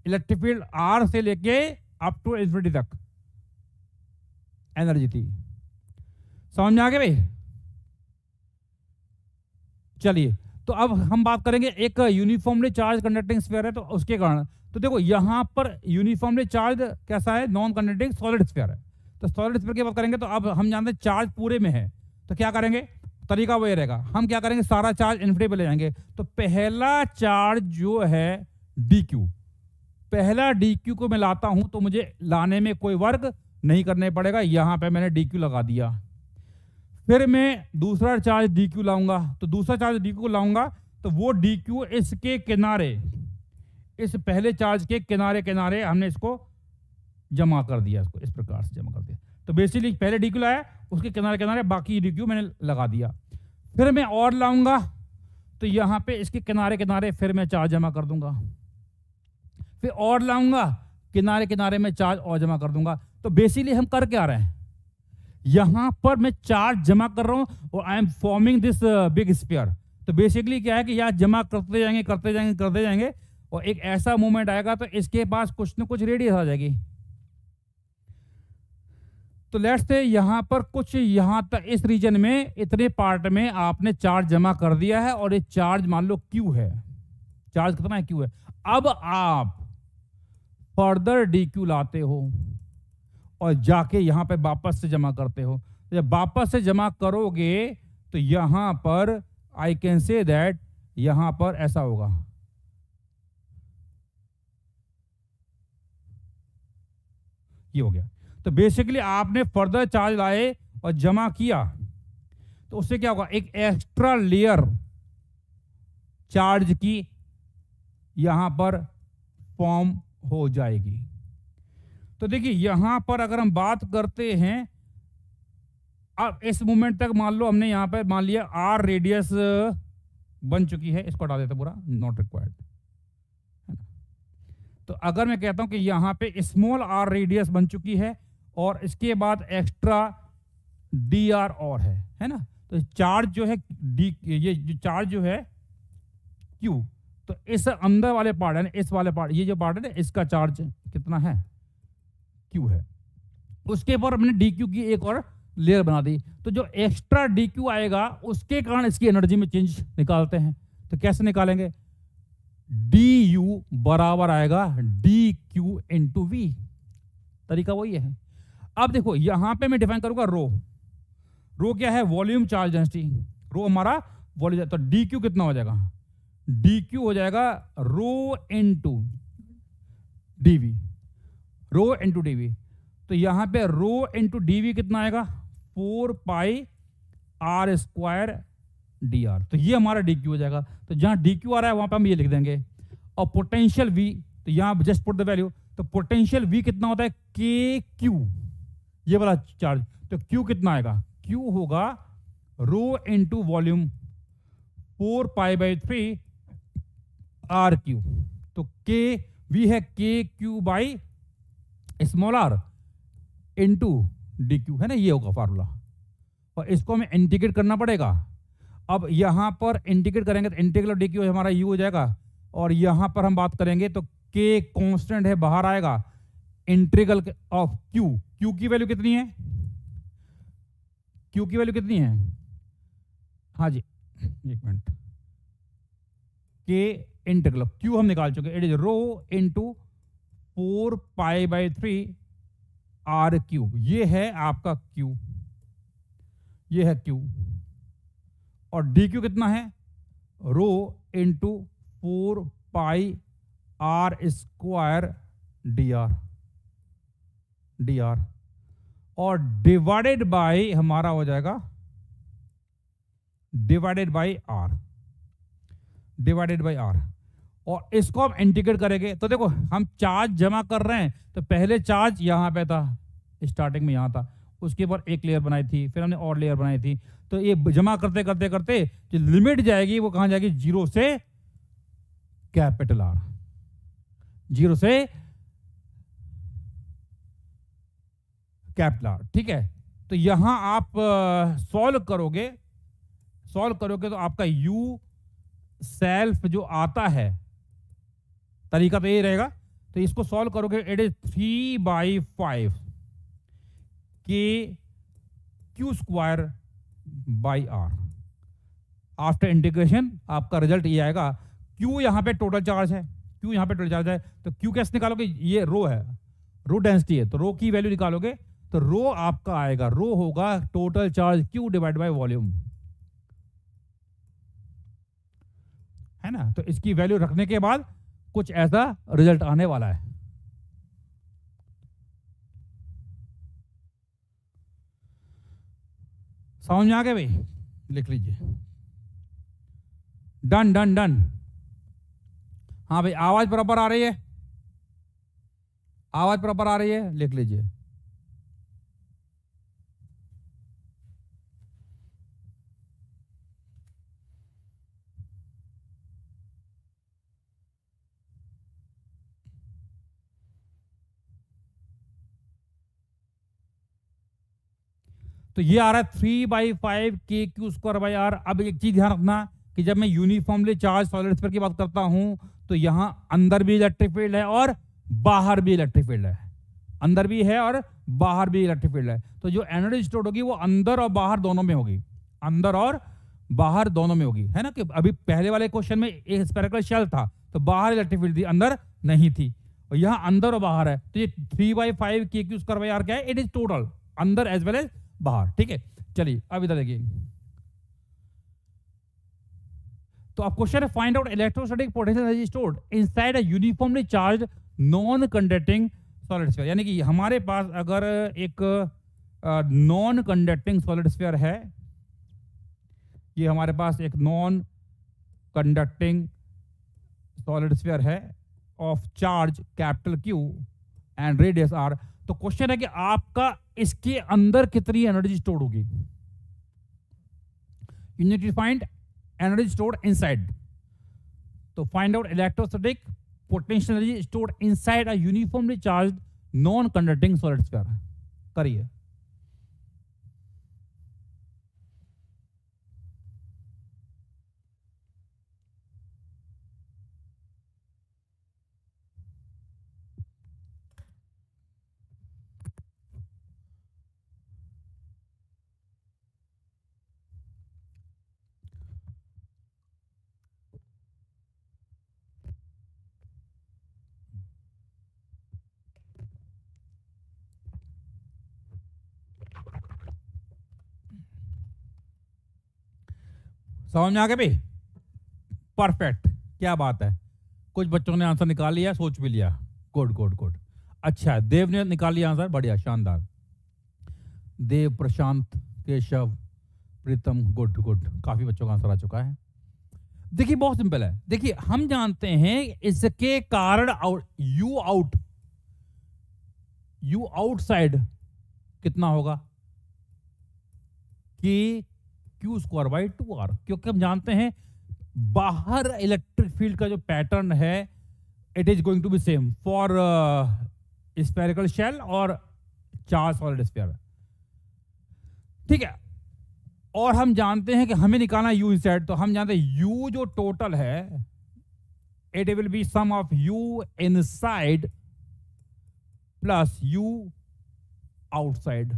इलेक्ट्रिक फील्ड आर से लेके अप टू इन्फिनिटी तक एनर्जी थी। समझ में आ गए भाई? चलिए, तो अब हम बात करेंगे एक यूनिफॉर्मली चार्ज कंडक्टिंग स्फीयर है तो उसके कारण, तो देखो यहां पर यूनिफॉर्मली चार्ज कैसा है, नॉन कंडक्टिंग सॉलिड स्फीयर है। तो सॉलिड स्फीयर की बात करेंगे तो अब हम जानते हैं चार्ज पूरे में है, तो क्या करेंगे, तरीका वही रहेगा, हम क्या करेंगे सारा चार्ज इन्फिनिटी पे ले जाएंगे। तो पहला चार्ज जो है dq, पहला dq को मैं लाता हूं तो मुझे लाने में कोई वर्क नहीं करने पड़ेगा, यहां पे मैंने dq लगा दिया। फिर मैं दूसरा चार्ज dq लाऊंगा, तो दूसरा चार्ज dq को लाऊंगा तो वो dq इसके किनारे, इस पहले चार्ज के किनारे किनारे हमने इसको जमा कर दिया, इसको इस प्रकार से जमा कर दिया। तो बेसिकली पहले dq लाया, उसके किनारे किनारे बाकी dq मैंने लगा दिया। फिर मैं और लाऊंगा तो यहां पे इसके किनारे किनारे फिर मैं चार्ज जमा कर दूंगा, फिर और लाऊंगा किनारे किनारे में चार्ज और जमा कर दूंगा। तो बेसिकली हम कर क्या रहे हैं, यहां पर मैं चार्ज जमा कर रहा हूं और I am forming this big sphere. तो बेसिकली क्या है कि यहां जमा करते जाएंगे करते जाएंगे करते जाएंगे और एक ऐसा मूवमेंट आएगा तो इसके पास कुछ न कुछ रेडियस आ जाएगी। तो लेट्स से यहां पर कुछ यहां तक इस रीजन में इतने पार्ट में आपने चार्ज जमा कर दिया है और ये चार्ज मान लो Q है, चार्ज कितना है Q है। अब आप फर्दर dq लाते हो और जाके यहां पे वापस से जमा करते हो। तो जब वापस से जमा करोगे तो यहां पर आई कैन से दैट यहां पर ऐसा होगा, ये हो गया। तो बेसिकली आपने फर्दर चार्ज लाए और जमा किया तो उससे क्या होगा, एक एक्स्ट्रा लेयर चार्ज की यहां पर फॉर्म हो जाएगी। तो देखिए यहां पर अगर हम बात करते हैं, अब इस मोमेंट तक मान लो हमने यहां पर मान लिया r रेडियस बन चुकी है, इसको हटा देते पूरा, नॉट रिक्वायर्ड। तो अगर मैं कहता हूं कि यहां पे स्मॉल r रेडियस बन चुकी है और इसके बाद एक्स्ट्रा dr और है ना। तो चार्ज जो है d, ये जो चार्ज जो है q, तो इस अंदर वाले पार्ट है ना, इस वाले पार्ट, ये जो पार्ट है ना, इसका चार्ज कितना है, q है। उसके ऊपर हमने dq की एक और लेयर बना दी, तो जो एक्स्ट्रा dq आएगा उसके कारण इसकी एनर्जी में चेंज निकालते हैं। तो कैसे निकालेंगे, du बराबर आएगा dq इंटू v, तरीका वही है। अब देखो यहां पे मैं डिफाइन करूंगा रो, रो क्या है, वॉल्यूम चार्ज डेंसिटी, रो हमारा वॉल्यूम। तो dq कितना हो जाएगा, dq हो जाएगा rho into dv, rho into dv। तो यहां पे रो इंटू dv कितना आएगा, 4 पाई r स्क्वायर dr। तो ये हमारा dq हो जाएगा। तो जहां dq आ रहा है वहां पे हम ये लिख देंगे, और पोटेंशियल v, तो यहां जस्ट पुट द वैल्यू, तो पोटेंशियल v कितना होता है, kq, ये वाला चार्ज। तो q कितना आएगा, q होगा rho into volume 4 pi by 3 r q. तो k v है kq बाई स्मॉल r इंटू dq है ना, ये होगा फार्मूला। और इसको हमें इंटीग्रेट करना पड़ेगा। अब यहां पर इंटीग्रेट करेंगे तो इंटीग्रल ऑफ dq हमारा u हो जाएगा, और यहां पर हम बात करेंगे तो k कांस्टेंट है, बाहर आएगा, इंटीग्रल ऑफ q, q की वैल्यू कितनी है, q की वैल्यू कितनी है, हाँ जी एक minute, k integral of q हम निकाल चुके, it is rho into 4 pi by 3 R cube, ये है आपका q, ये है q, और dq कितना है, rho into 4 pi r square dr, और डिवाइडेड बाय हमारा हो जाएगा divided by r, divided by r। और इसको हम इंटीग्रेट करेंगे तो देखो हम चार्ज जमा कर रहे हैं, तो पहले चार्ज यहां पे था, स्टार्टिंग में यहां था, उसके ऊपर एक लेयर बनाई थी, फिर हमने और लेयर बनाई थी। तो ये जमा करते करते करते जो लिमिट जाएगी वो कहां जाएगी, 0 से कैपिटल R, 0 से कैपिटल R, ठीक है। तो यहां आप सॉल्व करोगे तो आपका U सेल्फ जो आता है, तरीका तो यही रहेगा। तो इसको सॉल्व करोगे, it is 3/5 k q square by r। After integration आपका रिजल्ट ये आएगा। क्यू यहाँ पे टोटल चार्ज है, क्यू यहाँ पे टोटल चार्ज है, तो क्यू कैसे निकालोगे, ये रो है, रो डेंसिटी है, तो रो की वैल्यू निकालोगे तो रो आपका आएगा, रो होगा total charge Q divide by volume, है ना। तो इसकी वैल्यू रखने के बाद कुछ ऐसा रिजल्ट आने वाला है। समझ में आ गया भाई, लिख लीजिए। Done done done. हाँ भाई, आवाज प्रॉपर आ रही है, आवाज प्रॉपर आ रही है, लिख लीजिए। तो ये आ रहा है 3/5 K Q square by are. अब एक चीज ध्यान रखना कि जब मैं यूनिफॉर्मली चार्ज सॉलिड स्फीयर की बात करता हूं तो यहां अंदर भी इलेक्ट्रिक फील्ड है और बाहर भी इलेक्ट्रिक फील्ड है, अंदर भी है और बाहर भी इलेक्ट्रिक फील्ड है। तो जो एनर्जी स्टोर होगी वो अंदर और बाहर दोनों में होगी, अंदर और बाहर दोनों में होगी, है ना। कि अभी पहले वाले क्वेश्चन में एक स्फेरिकल शेल था तो बाहर इलेक्ट्रिक फील्ड थी, अंदर नहीं थी, और यहां अंदर और बाहर है। तो ये 3/5 K Q square by are क्या है, इट इज टोटल अंदर एज वेल एज बाहर, ठीक है। चलिए अब इधर देखिए, तो अब क्वेश्चन है find out electrostatic potential energy stored inside a uniformly charged non conducting solid sphere. यानी कि हमारे पास अगर एक नॉन कंडक्टिंग सॉलिड स्फीयर है, ये हमारे पास एक नॉन कंडक्टिंग सॉलिड स्फीयर है of charge capital Q and radius R, तो क्वेश्चन है कि आपका इसके अंदर कितनी एनर्जी स्टोर्ड होगी। You need to find energy stored inside, तो find out electrostatic potential energy stored inside a uniformly charged non conducting solid sphere. करिए। समझ में आ गया भाई, परफेक्ट, क्या बात है। कुछ बच्चों ने आंसर निकाल लिया, सोच भी लिया, गुड गुड गुड। अच्छा, देव ने निकाल लिया आंसर, बढ़िया, शानदार। देव, प्रशांत, केशव, प्रीतम, गुड गुड, काफी बच्चों का आंसर आ चुका है। देखिए बहुत सिंपल है, देखिए हम जानते हैं इसके कारण यू आउटसाइड कितना होगा, कि क्यू स्क्वायर बाई 2r, क्योंकि हम जानते हैं बाहर इलेक्ट्रिक फील्ड का जो पैटर्न है it is going to be same for spherical shell और चार्ज सॉलिड स्फीयर, ठीक है। और हम जानते हैं कि हमें निकालना यू इनसाइड, तो हम जानते हैं यू जो टोटल है it will be sum of U inside plus U outside.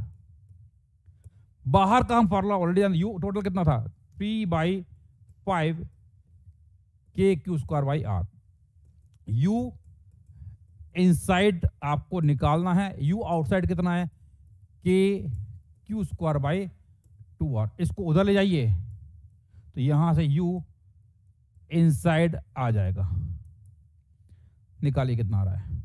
बाहर का हम फॉर्मूला ऑलरेडी जानते, यू टोटल कितना था, 3/5 K Q square by R. U inside आपको निकालना है, यू आउटसाइड कितना है, k Q square by 2r। इसको उधर ले जाइए तो यहां से यू इनसाइड आ जाएगा, निकालिए कितना आ रहा है।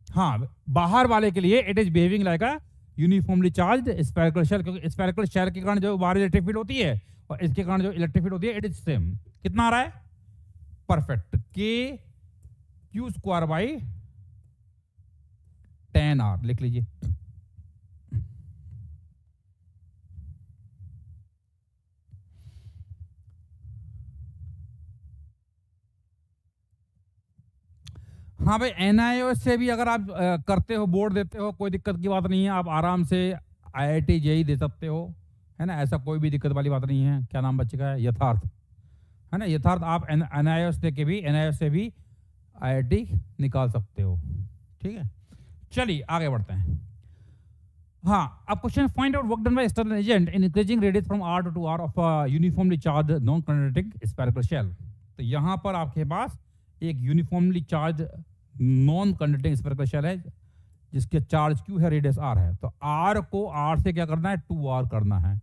हाँ, बाहर वाले के लिए it is behaving like a uniformly charged spherical shell, क्योंकि स्फेरिकल शेल के कारण जो बाहर इलेक्ट्रिक फील्ड होती है और इसके कारण जो इलेक्ट्रिक फील्ड होती है इट इज सेम। कितना आ रहा है, परफेक्ट, के क्यू स्क्वायर बाई 10r, लिख लीजिए। हाँ भाई, एनआईओएस से भी अगर आप करते हो, बोर्ड देते हो, कोई दिक्कत की बात नहीं है, आप आराम से आईआईटी जेईई दे सकते हो, है ना, ऐसा कोई भी दिक्कत वाली बात नहीं है। क्या नाम बच्चे का है, यथार्थ, है ना, यथार्थ। आप एनआईओएस दे के भी, एनआईओएस से भी आईआईटी निकाल सकते हो, ठीक है। चलिए आगे बढ़ते हैं। हाँ, अब question find out work done by external agent in increasing radius from r to r of uniformly charge non conducting spherical shell. तो यहाँ पर आपके पास एक uniformly charge non conducting spherical shell है जिसके चार्ज q है, रेडियस r है। तो r को r से क्या करना है, 2r करना है।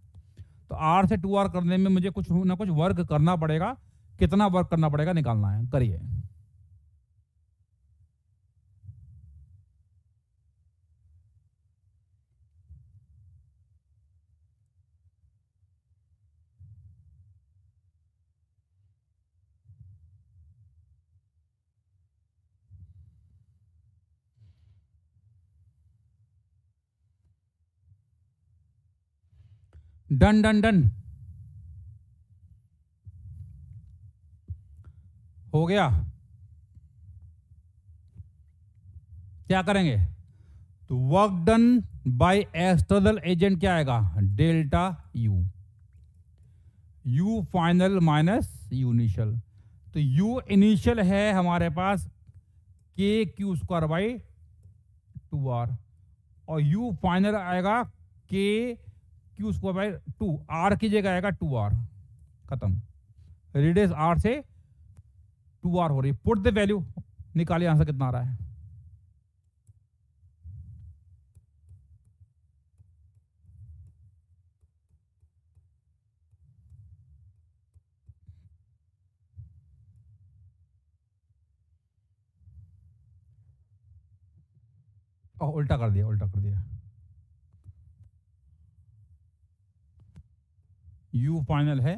तो r से 2r करने में मुझे कुछ ना कुछ वर्क करना पड़ेगा। कितना वर्क करना पड़ेगा निकालना है, करिए। डन डन डन हो गया। क्या करेंगे, तो work done by external agent क्या आएगा, delta U, you final minus you initial. तो यू इनिशियल है हमारे पास के क्यू स्क्वायर बाई 2r और यू फाइनल आएगा के क्यू स्क्वायर बाई 2, r की जगह आएगा 2r, खत्म। रेडियस r से 2r हो रही है। पुट द वैल्यू, निकालिए आंसर कितना आ रहा है। उल्टा कर दिया, उल्टा कर दिया। u फाइनल है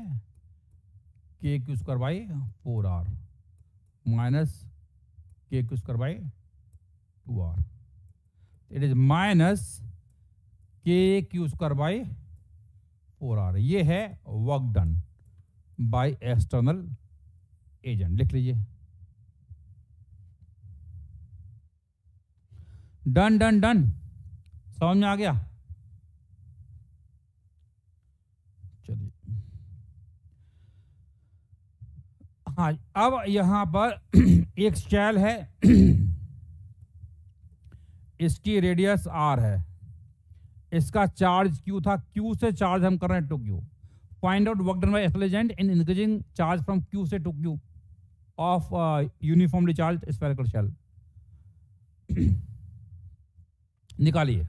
k Q square by 4r minus k Q square by 2r। It is minus k Q square by 4r। ये है work done by external agent, लिख लीजिए। डन डन डन, समझ में आ गया। चलिए, हाँ, अब यहां पर एक शेल है इसकी रेडियस r है, इसका चार्ज q था, q से चार्ज हम कर रहे हैं two q। Find out work done by external agent in increasing charge from q से two q of uniformly charge spherical shell. निकालिए।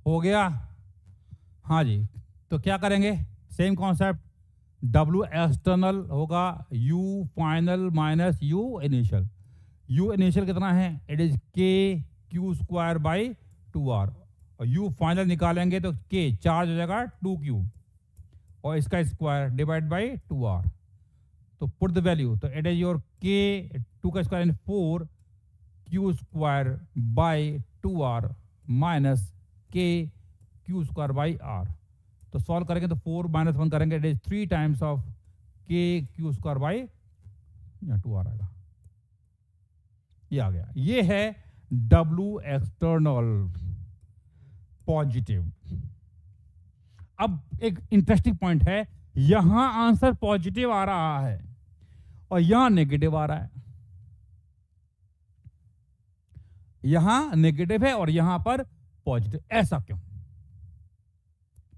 हो गया, हाँ जी। तो क्या करेंगे, सेम कॉन्सेप्ट, W एक्सटर्नल होगा U final minus U initial. U initial कितना है, it is K Q square by 2r और U फाइनल निकालेंगे तो K चार्ज हो जाएगा 2q और इसका स्क्वायर डिवाइड बाई 2r। तो पुट द वैल्यू, तो इट इज योर K 2 का square 4 Q square by 2r minus k Q square by r। तो सॉल्व करेंगे तो 4 माइनस 1 करेंगे, इट इज 3 टाइम्स ऑफ के क्यू स्क्वायर बाई 2r आएगा। ये आ गया। ये है W एक्सटर्नल पॉजिटिव। अब एक इंटरेस्टिंग पॉइंट है, यहां आंसर पॉजिटिव आ रहा है और यहां नेगेटिव आ रहा है। यहां नेगेटिव है और यहां पर पॉजिटिव, ऐसा क्यों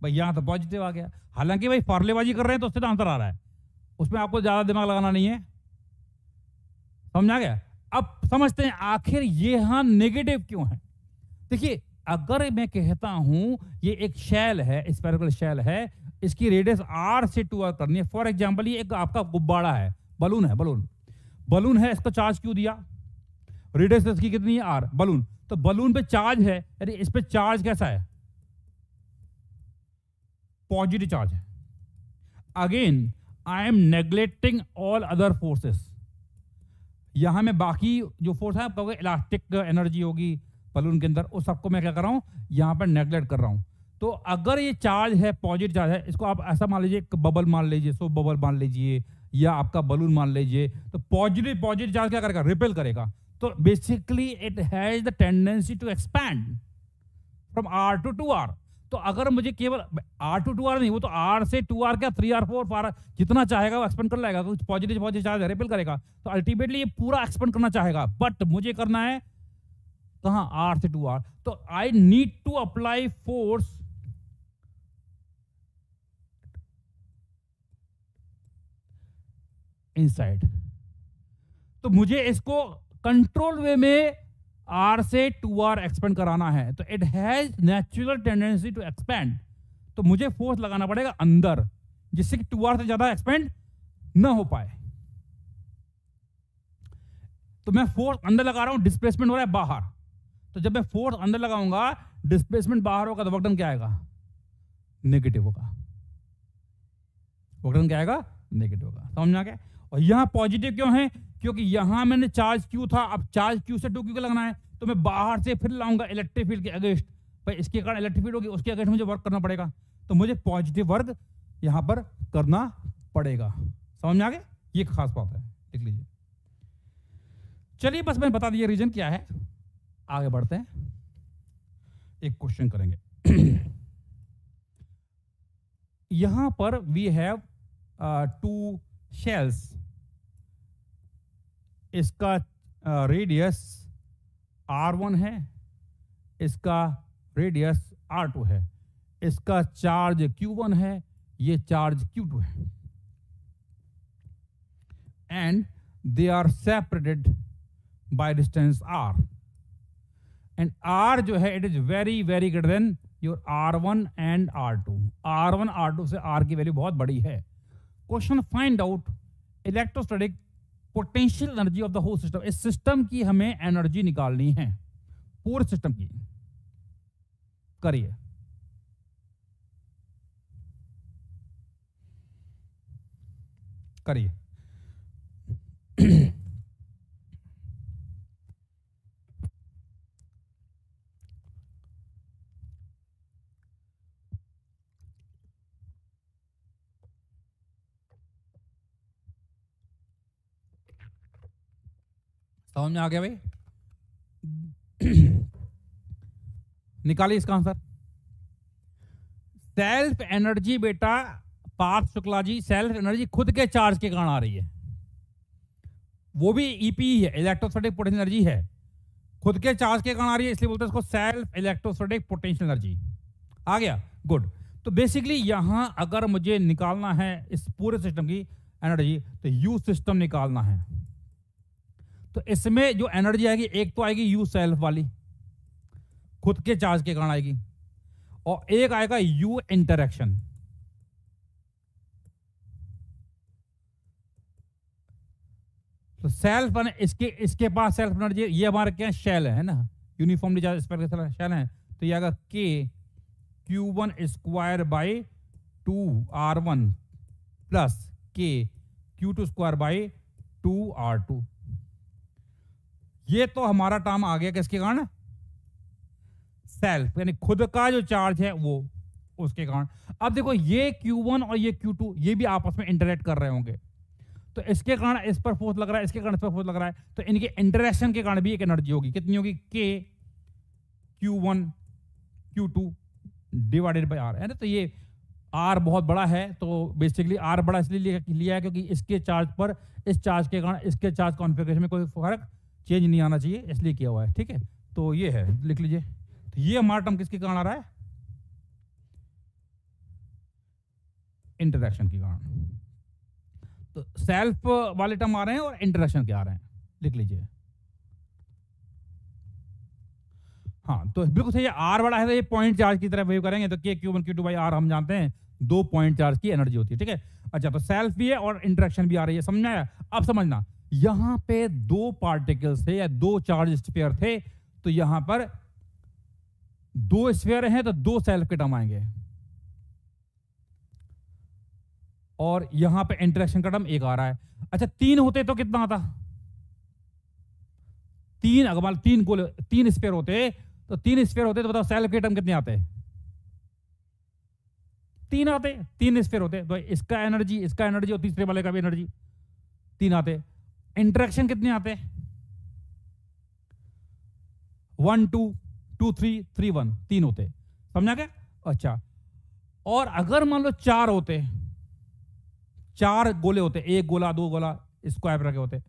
भाई। यहां तो पॉजिटिव आ गया, हालांकि भाई फार्लेबाजी कर रहे हैं तो उससे तो आंसर आ रहा है, उसमें आपको ज्यादा दिमाग लगाना नहीं है। समझ आ गया। अब समझते हैं आखिर ये यहां नेगेटिव क्यों है। देखिए, अगर मैं कहता हूं ये एक शेल है, स्फेरिकल शेल है, इसकी रेडियस r से 2r करनी है। फॉर एग्जांपल ये एक आपका गुब्बारा है, बलून है, बलून है, इसको चार्ज क्यों दिया, रेडियस इसकी कितनी है r, बलून। तो बलून पे चार्ज है, यानी इस पे चार्ज कैसा है, पॉजिटिव चार्ज है। Again I am neglecting all other forces. यहां में बाकी जो फोर्स है आपका इलास्टिक एनर्जी होगी बलून के अंदर, उस सबको मैं क्या कर रहा हूं, यहां पर नेग्लेक्ट कर रहा हूं। तो अगर ये चार्ज है, पॉजिटिव चार्ज है, इसको आप ऐसा मान लीजिए, बबल मान लीजिए, सो बबल मान लीजिए, या आपका बलून मान लीजिए, तो पॉजिटिव चार्ज क्या करेगा, रिपेल करेगा। तो basically it has the tendency to expand from R to R. तो अगर मुझे केवल आर टू आर नहीं, वो तो आर से 2r क्या 3r 4r जितना चाहेगा वो एक्सपेंड कर लाएगा, कुछ पॉजिटिव चार्ज रिपेल करेगा। तो अल्टीमेटली ये पूरा एक्सपेंड करना चाहेगा, बट मुझे करना है कहां, आर से 2r। तो I need to apply force inside. तो मुझे इसको कंट्रोल वे में आर से 2r एक्सपेंड कराना है। तो it has natural tendency to expand. तो मुझे फोर्स लगाना पड़ेगा अंदर, जिससे कि 2r से ज्यादा एक्सपेंड ना हो पाए। तो मैं फोर्स अंदर लगा रहा हूं, डिस्प्लेसमेंट हो रहा है बाहर। तो जब मैं फोर्स अंदर लगाऊंगा, डिस्प्लेसमेंट बाहर होगा, तो वर्क डन क्या आएगा, नेगेटिव होगा। वर्क डन क्या आएगा, नेगेटिव होगा। समझ में आ गया। और यहां पॉजिटिव क्यों है, क्योंकि यहां मैंने चार्ज क्यू था, अब चार्ज क्यू से 2q को लगना है, तो मैं बाहर से फिर लाऊंगा इलेक्ट्रिक फील्ड के अगेंस्ट। भाई इसके कारण इलेक्ट्रिक फील्ड होगी, उसके अगेंस्ट मुझे वर्क करना पड़ेगा। तो मुझे पॉजिटिव वर्क यहां पर करना पड़ेगा। समझ में आ गया, ये खास बात है, लिख लीजिए। चलिए बस मैंने बता दिया रीजन क्या है, आगे बढ़ते हैं, एक क्वेश्चन करेंगे। यहां पर वी हैव 2 शेल्स। इसका रेडियस r1 है, इसका रेडियस r2 है, इसका चार्ज q1 है, ये चार्ज q2 है, and they are separated by distance r। And r जो है it is very very greater than your r1 and r2। r1 r2 से r की वैल्यू बहुत बड़ी है। Question, find out electrostatic potential energy of the whole system. इस system की हमें एनर्जी निकालनी है, पूरे सिस्टम की। करिए। करिए। समझ में आ गया भाई? निकालिए इसका आंसर। सेल्फ एनर्जी बेटा पार्थ शुक्ला जी, सेल्फ एनर्जी खुद के चार्ज के कारण आ रही है, वो भी ईपी है, इलेक्ट्रोस्टैटिक पोटेंशियल एनर्जी है, खुद के चार्ज के कारण आ रही है, इसलिए बोलते हैं इसको सेल्फ इलेक्ट्रोस्टैटिक पोटेंशियल एनर्जी। आ गया, गुड। तो बेसिकली यहां अगर मुझे निकालना है इस पूरे सिस्टम की एनर्जी, तो यू सिस्टम निकालना है। तो इसमें जो एनर्जी आएगी, एक तो आएगी यू सेल्फ वाली, खुद के चार्ज के कारण आएगी, और एक आएगा यू इंटरैक्शन। तो सेल्फ इसके पास सेल्फ एनर्जी, ये हमारे क्या शेल है ना, यूनिफॉर्मली चार्ज शेल है। तो ये आएगा के Q1 square by 2R1 plus के Q2 स्क्वायर बाई 2R2। ये तो हमारा टर्म आ गया किसके कारण, सेल्फ, यानी खुद का जो चार्ज है वो, उसके कारण। अब देखो ये Q1 और ये Q2 ये भी आपस में इंटरेक्ट कर रहे होंगे, तो इसके कारण इस पर फोर्स लग रहा है, इसके कारण इस पर फोर्स लग रहा है, तो इनके इंटरेक्शन के कारण भी एक एनर्जी होगी। कितनी होगी, के Q1 Q2 divided by are, है ना। तो ये आर बहुत बड़ा है, तो बेसिकली आर बड़ा इसलिए लिया है क्योंकि इसके चार्ज पर, इस चार्ज के कारण इसके चार्ज कॉन्फ़िगरेशन में कोई फर्क चेंज नहीं आना चाहिए, इसलिए किया हुआ है। ठीक है, तो ये है, लिख लीजिए। तो ये हमारा टर्म किसके कारण आ रहा है, इंटरेक्शन के कारण। तो सेल्फ वाले टर्म आ रहे हैं और इंटरेक्शन के आ रहे हैं, लिख लीजिए। हाँ, तो बिल्कुल सही है। आर बड़ा है तो ये पॉइंट चार्ज की तरह वेव करेंगे, तो के Q1 Q2 बाई आर हम जानते हैं 2 पॉइंट चार्ज की एनर्जी होती है। ठीक है, अच्छा, तो सेल्फ भी है और इंटरेक्शन भी आ रही है, समझ में आया। अब समझना, यहां पे 2 पार्टिकल्स थे या 2 चार्ज स्फीयर थे, तो यहां पर 2 स्फीयर हैं तो 2 सेल्फ के टर्म आएंगे। और यहां पे इंटरेक्शन का टर्म एक आ रहा है। अच्छा 3 होते तो कितना आता? 3 अगर मान 3 गोले 3 स्फीयर होते तो 3 स्फीयर होते तो बताओ सेल्फ के टर्म कितने आते? 3 आते। 3 स्फीयर होते तो इसका एनर्जी और तीसरे वाले का भी एनर्जी 3 आते। इंटरेक्शन कितने आते? 1 2 2 3 3 1 3 होते। समझा क्या? अच्छा और अगर मान लो 4 होते, 4 गोले होते, एक गोला 2 गोला स्क्वायर रखे होते,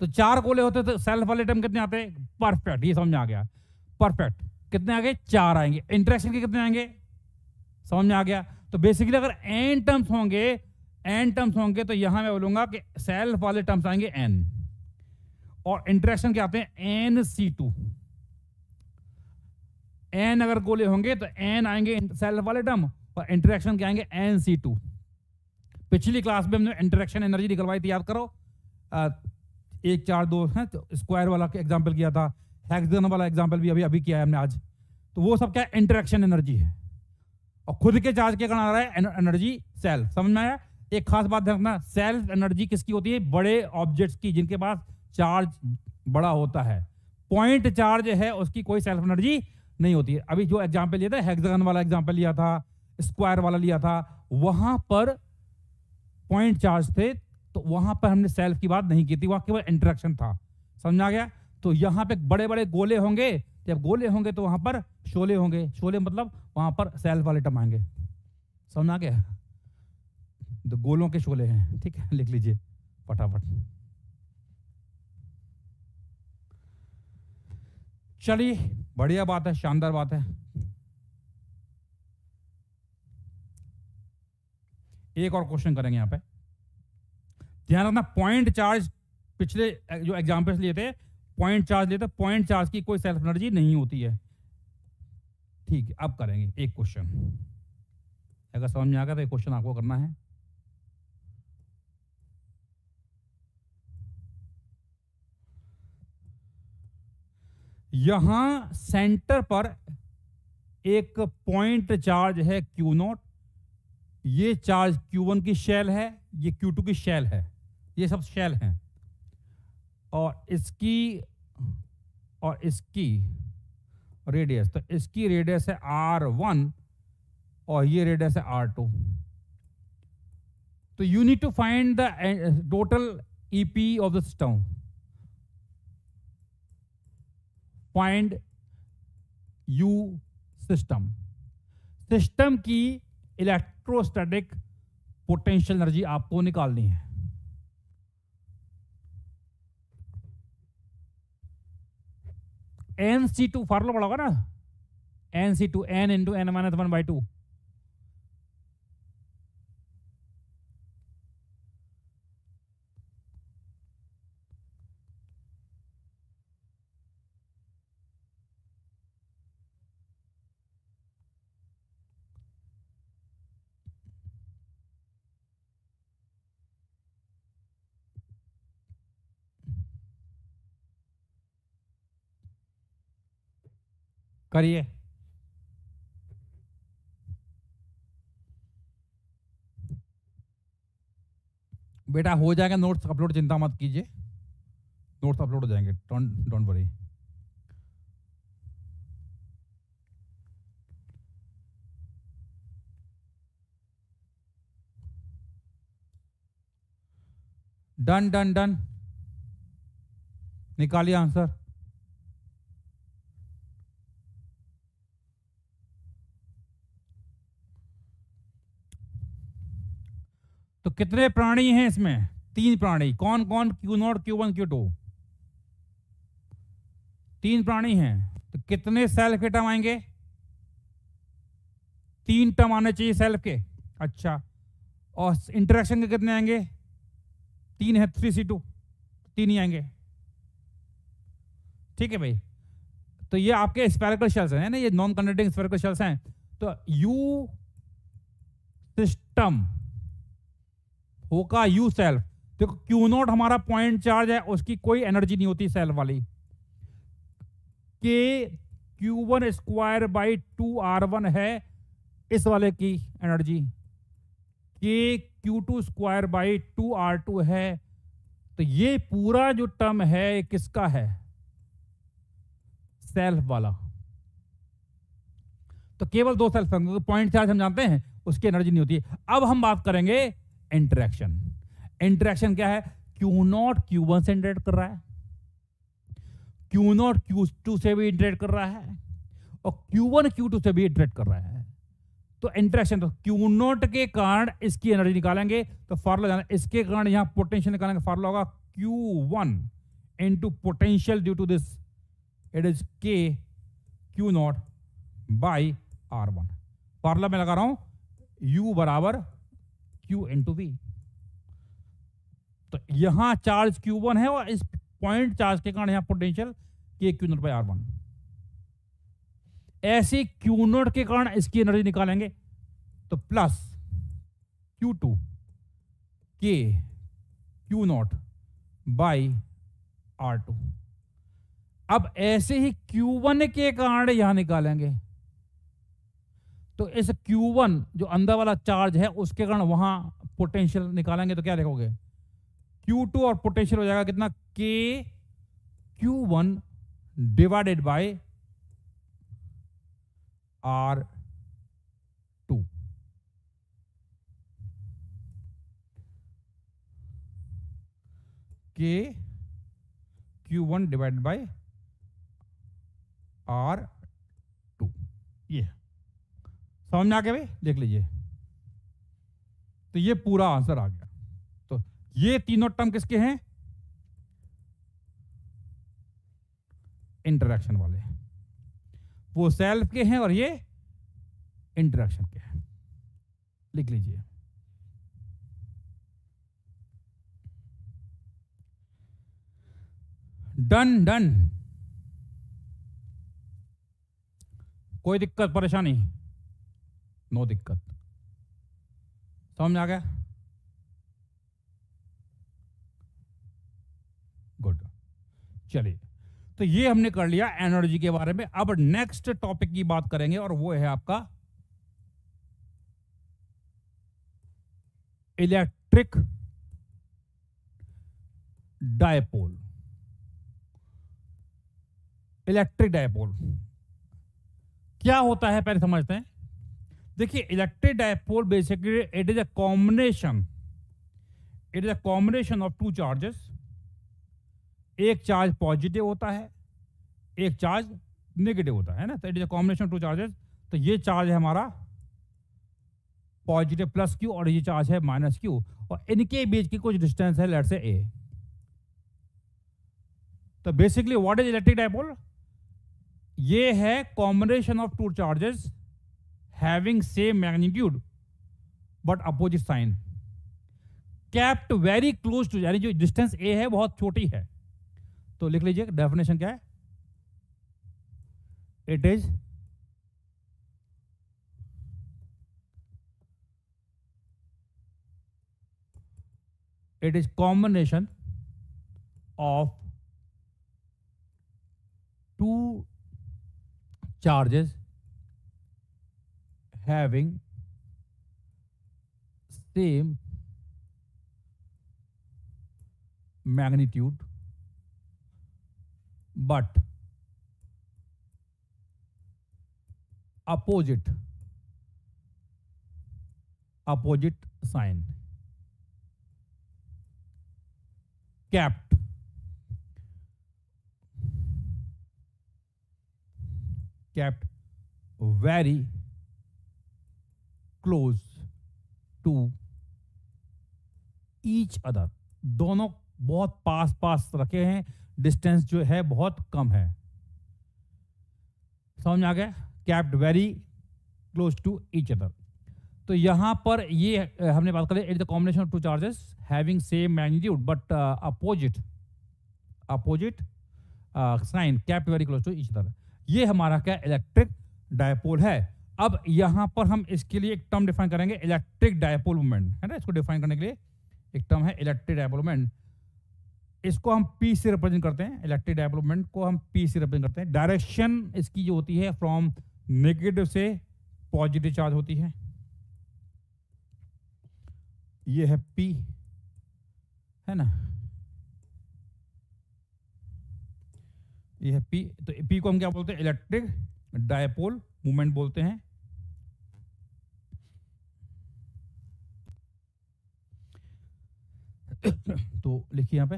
तो 4 गोले होते तो सेल्फ वाले टर्म कितने आते? परफेक्ट, ये समझ में आ गया। परफेक्ट कितने आ गए? 4 आएंगे। इंटरेक्शन के कितने आएंगे? समझ में आ गया। तो बेसिकली अगर एन टर्म्स होंगे तो यहां मैं बोलूंगा कि सेल्फ वाले टर्म्स आएंगे एन और इंटरेक्शन के आते हैं NC2। एन अगर गोले होंगे तो एन आएंगे सेल्फ वाले टर्म और इंटरेक्शन के आएंगे NC2। पिछली क्लास में हमने इंटरेक्शन एनर्जी निकलवाई थी, याद करो। 1 4 2 है तो स्क्वायर वाला एग्जांपल किया था, हेक्सागन वाला एग्जांपल भी अभी किया है हमने आज। तो वो सब क्या इंटरेक्शन एनर्जी है और खुद के चार्ज के कारण आ रहा है एनर्जी सेल्फ। समझ में आया? एक खास बात ध्यान रखना, सेल्फ एनर्जी किसकी होती है? बड़े ऑब्जेक्ट्स की, जिनके पास चार्ज बड़ा होता है। पॉइंट चार्ज है उसकी कोई सेल्फ एनर्जी नहीं होती है। अभी जो एग्जांपल लिया था, हेक्सागन वाला एग्जांपल लिया था, स्क्वायर वाला लिया था, वहां पर पॉइंट चार्ज थे तो वहां पर हमने सेल्फ की बात नहीं की थी, वहां केवल इंटरेक्शन था। समझ आ गया? तो यहां पे बड़े बड़े गोले होंगे, जब गोले होंगे तो वहां पर शोले होंगे। शोले मतलब वहां पर सेल्फ वाले टर्म आएंगे। समझ आ गया? तो गोलों के शोले हैं, ठीक है, लिख लीजिए फटाफट। चलिए बढ़िया बात है, शानदार बात है। एक और क्वेश्चन करेंगे यहां पे, ध्यान रखना। पॉइंट चार्ज, पिछले जो एग्जांपल्स लिए थे पॉइंट चार्ज लिए थे, पॉइंट चार्ज की कोई सेल्फ एनर्जी नहीं होती है। ठीक है, अब करेंगे एक क्वेश्चन। अगर समझ में आ गया तो एक क्वेश्चन आपको करना है। यहां सेंटर पर एक पॉइंट चार्ज है Q0, ये चार्ज Q1 की शेल है, ये Q2 की शेल है, ये सब शेल हैं और इसकी रेडियस, तो इसकी रेडियस है R1 और ये रेडियस है R2। तो you need to find the total EP of the system. Find U system की इलेक्ट्रोस्टैटिक पोटेंशियल एनर्जी आपको निकालनी है। NC2 फार्मूला पड़ा होगा ना, NC2 n into n minus 1/2। करिए। बेटा हो जाएगा नोट्स अपलोड, चिंता मत कीजिए, नोट्स अपलोड हो जाएंगे, don't worry. Done done done, निकालिए आंसर। तो कितने प्राणी हैं इसमें? 3 प्राणी। कौन कौन? Q0 Q1 Q2, 3 प्राणी हैं। तो कितने सेल्फ के टर्म आएंगे? 3 टर्म आने चाहिए सेल्फ के। अच्छा, और इंटरेक्शन के कितने आएंगे? 3 है, 3C2, 3 ही आएंगे। ठीक है भाई, तो ये आपके स्फेरिकल शेल्स हैं ना, ये नॉन कंडक्टिंग स्फेरिकल शेल्स हैं। तो U सिस्टम होगा U सेल्फ। देखो Q0 हमारा पॉइंट चार्ज है, उसकी कोई एनर्जी नहीं होती सेल्फ वाली। K Q1 square by 2R1 है इस वाले की energy. K Q2 square by 2R2 है। तो ये पूरा जो टर्म है ये किसका है? सेल्फ वाला। तो केवल दो सेल्फ होंगे, पॉइंट चार्ज हम जानते हैं उसकी एनर्जी नहीं होती है। अब हम बात करेंगे इंटरेक्शन। इंटरेक्शन क्या है? Q0 Q1 से इंटरेक्ट कर रहा है, Q0 Q2 से भी इंटरेक्ट कर रहा है, और Q1 Q2 से भी इंटरेक्ट कर रहा है। तो इंटरेक्शन, तो Q0 के कारण इसकी एनर्जी निकालेंगे, तो फार्मूला जाना, इसके कारण यहां पोटेंशियल निकालेंगे, फार्मूला होगा Q1 into potential due to this, it is K Q0 by R1। Formula में लगा रहा हूं U बराबर Q इंटू V। तो यहां चार्ज Q1 है और इस पॉइंट चार्ज के कारण यहां potential K Q0 by R1। ऐसे Q0 के कारण इसकी एनर्जी निकालेंगे, तो plus Q2 K Q0 by R2। अब ऐसे ही Q1 के कारण यहां निकालेंगे, तो इस Q1 जो अंदर वाला चार्ज है उसके कारण वहां पोटेंशियल निकालेंगे, तो क्या लिखोगे? Q2 और पोटेंशियल हो जाएगा कितना? K Q1 divided by R2। K Q1 divided by R2। ये समझ में आ गया भाई? देख लीजिए, तो ये पूरा आंसर आ गया। तो ये तीनों टर्म किसके हैं? इंटरेक्शन वाले, वो सेल्फ के हैं और ये इंटरेक्शन के हैं। लिख लीजिए। Done done. कोई दिक्कत परेशानी? नो दिक्कत। समझ में आ गया? गुड। चलिए, तो ये हमने कर लिया एनर्जी के बारे में। अब नेक्स्ट टॉपिक की बात करेंगे और वो है आपका इलेक्ट्रिक डायपोल। इलेक्ट्रिक डायपोल क्या होता है पहले समझते हैं। देखिए, electric dipole basically it is a combination of two charges. एक चार्ज पॉजिटिव होता है, एक चार्ज नेगेटिव होता है ना, तो it is a combination of two charges. तो ये चार्ज है हमारा पॉजिटिव प्लस Q और ये चार्ज है माइनस Q, और इनके बीच की कुछ डिस्टेंस है, लेट्स से A। तो basically what is electric dipole? ये है combination of two charges having same magnitude but opposite sign, kept very close to, यानी जो डिस्टेंस A है बहुत छोटी है। तो लिख लीजिए डेफिनेशन क्या है? It is combination of two charges having same magnitude but opposite sign, kept very close to each other। दोनों बहुत पास पास रखे हैं, डिस्टेंस जो है बहुत कम है। समझ में आ गया? Kept very close to each other. तो यहां पर ये हमने बात करी, it is the combination of two charges having same magnitude but opposite sign, kept very close to each other. ये हमारा क्या इलेक्ट्रिक डायपोल है। अब यहां पर हम इसके लिए एक टर्म डिफाइन करेंगे, इलेक्ट्रिक डायपोल मोमेंट, है ना। इसको डिफाइन करने के लिए एक टर्म है इलेक्ट्रिक डायपोल मोमेंट। इसको हम P से रिप्रेजेंट करते हैं, इलेक्ट्रिक डायपोल मोमेंट को हम P से रिप्रेजेंट करते हैं। डायरेक्शन इसकी जो होती है फ्रॉम नेगेटिव से पॉजिटिव चार्ज होती है। ये है P, है ना, ये है P। तो P को हम क्या बोलते हैं? इलेक्ट्रिक डायपोल मूवमेंट बोलते हैं। तो लिखिए यहां पे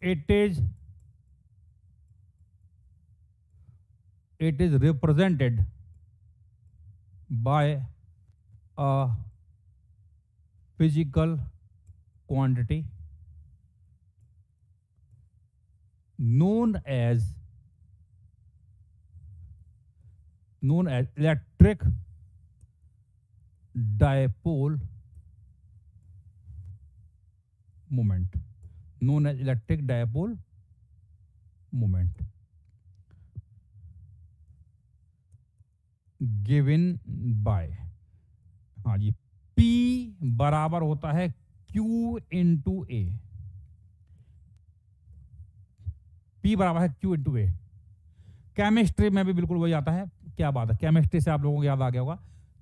it is represented by a physical quantity known as electric dipole moment, known as electric dipole moment, given by, हाँ जी, P बराबर होता है Q इंटू ए। P बराबर है Q इंटू ए। केमिस्ट्री में भी बिल्कुल वही आता है। क्या बात है, केमिस्ट्री से आप लोगों को याद आ गया होगा।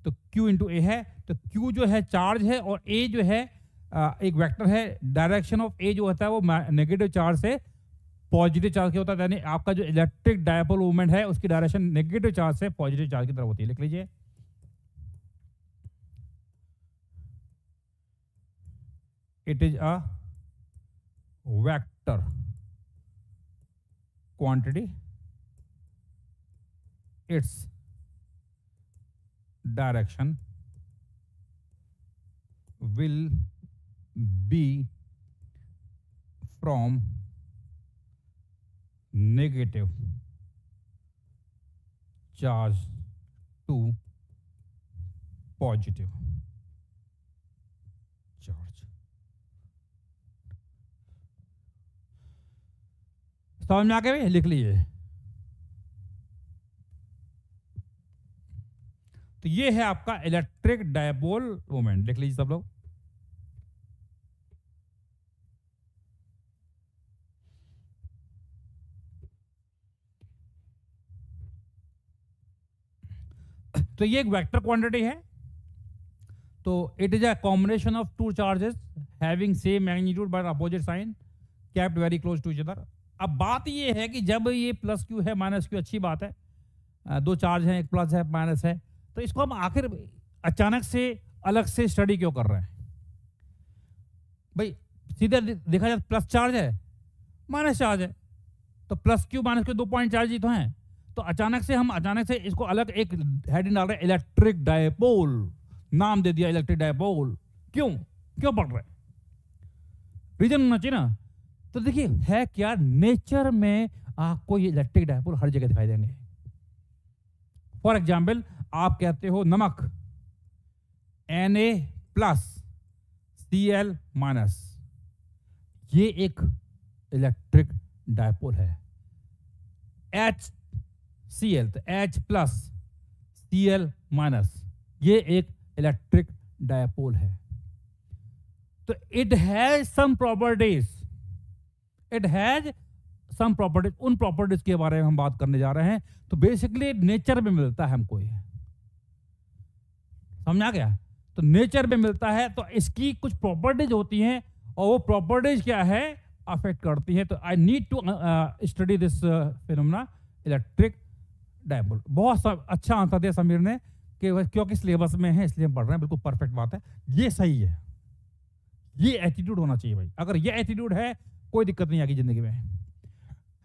तो Q इंटू ए है, तो Q जो है चार्ज है और A जो है एक वेक्टर है। डायरेक्शन ऑफ A जो होता है वो नेगेटिव चार्ज से पॉजिटिव चार्ज के होता है, यानी आपका जो इलेक्ट्रिक डायपोल मूवमेंट है उसकी डायरेक्शन नेगेटिव चार्ज से पॉजिटिव चार्ज की तरफ होती है। लिख लीजिए, it is a vector quantity, its direction will be from negative charge to positive charge। समझ में आ गया? लिख लीजिए। तो ये है आपका इलेक्ट्रिक डायपोल मोमेंट। लिख लीजिए सब लोग। तो ये एक वेक्टर क्वांटिटी है। तो it is a combination of two charges having same magnitude but opposite sign kept very close to each other. अब बात ये है कि जब ये प्लस क्यू है माइनस क्यू, अच्छी बात है, दो चार्ज हैं, एक प्लस है माइनस है, तो इसको हम आखिर अचानक से अलग से स्टडी क्यों कर रहे हैं भाई? सीधा देखा जाए प्लस चार्ज है माइनस चार्ज है, तो plus q minus q 2 point charge ही तो हैं। तो अचानक से इसको अलग एक हेडिंग डाल रहे हैं, इलेक्ट्रिक डायपोल, नाम दे दिया इलेक्ट्रिक डायपोल। क्यों पढ़ रहे? रीजन होना चाहिए ना। तो देखिए है क्या, नेचर में आपको ये इलेक्ट्रिक डायपोल हर जगह दिखाई देंगे। फॉर एग्जाम्पल आप कहते हो नमक Na+Cl-, ये एक इलेक्ट्रिक डायपोल है। HCl, तो H+Cl-, ये एक इलेक्ट्रिक डायपोल है। तो इट हैज सम प्रॉपर्टीज, उन प्रॉपर्टीज के बारे में हम बात करने जा रहे हैं। तो बेसिकली नेचर में मिलता है हमको, ये समझ आ गया? तो नेचर में मिलता है, तो इसकी कुछ प्रॉपर्टीज होती हैं और वो प्रॉपर्टीज क्या है, अफेक्ट करती है। तो I need to study this phenomena electric dipole. बहुत अच्छा आंसर दिया समीर ने कि क्योंकि सिलेबस में है इसलिए हम पढ़ रहे हैं। बिल्कुल परफेक्ट बात है, ये सही है। ये एटीट्यूड होना चाहिए भाई। अगर ये एटीट्यूड है कोई दिक्कत नहीं आएगी जिंदगी में,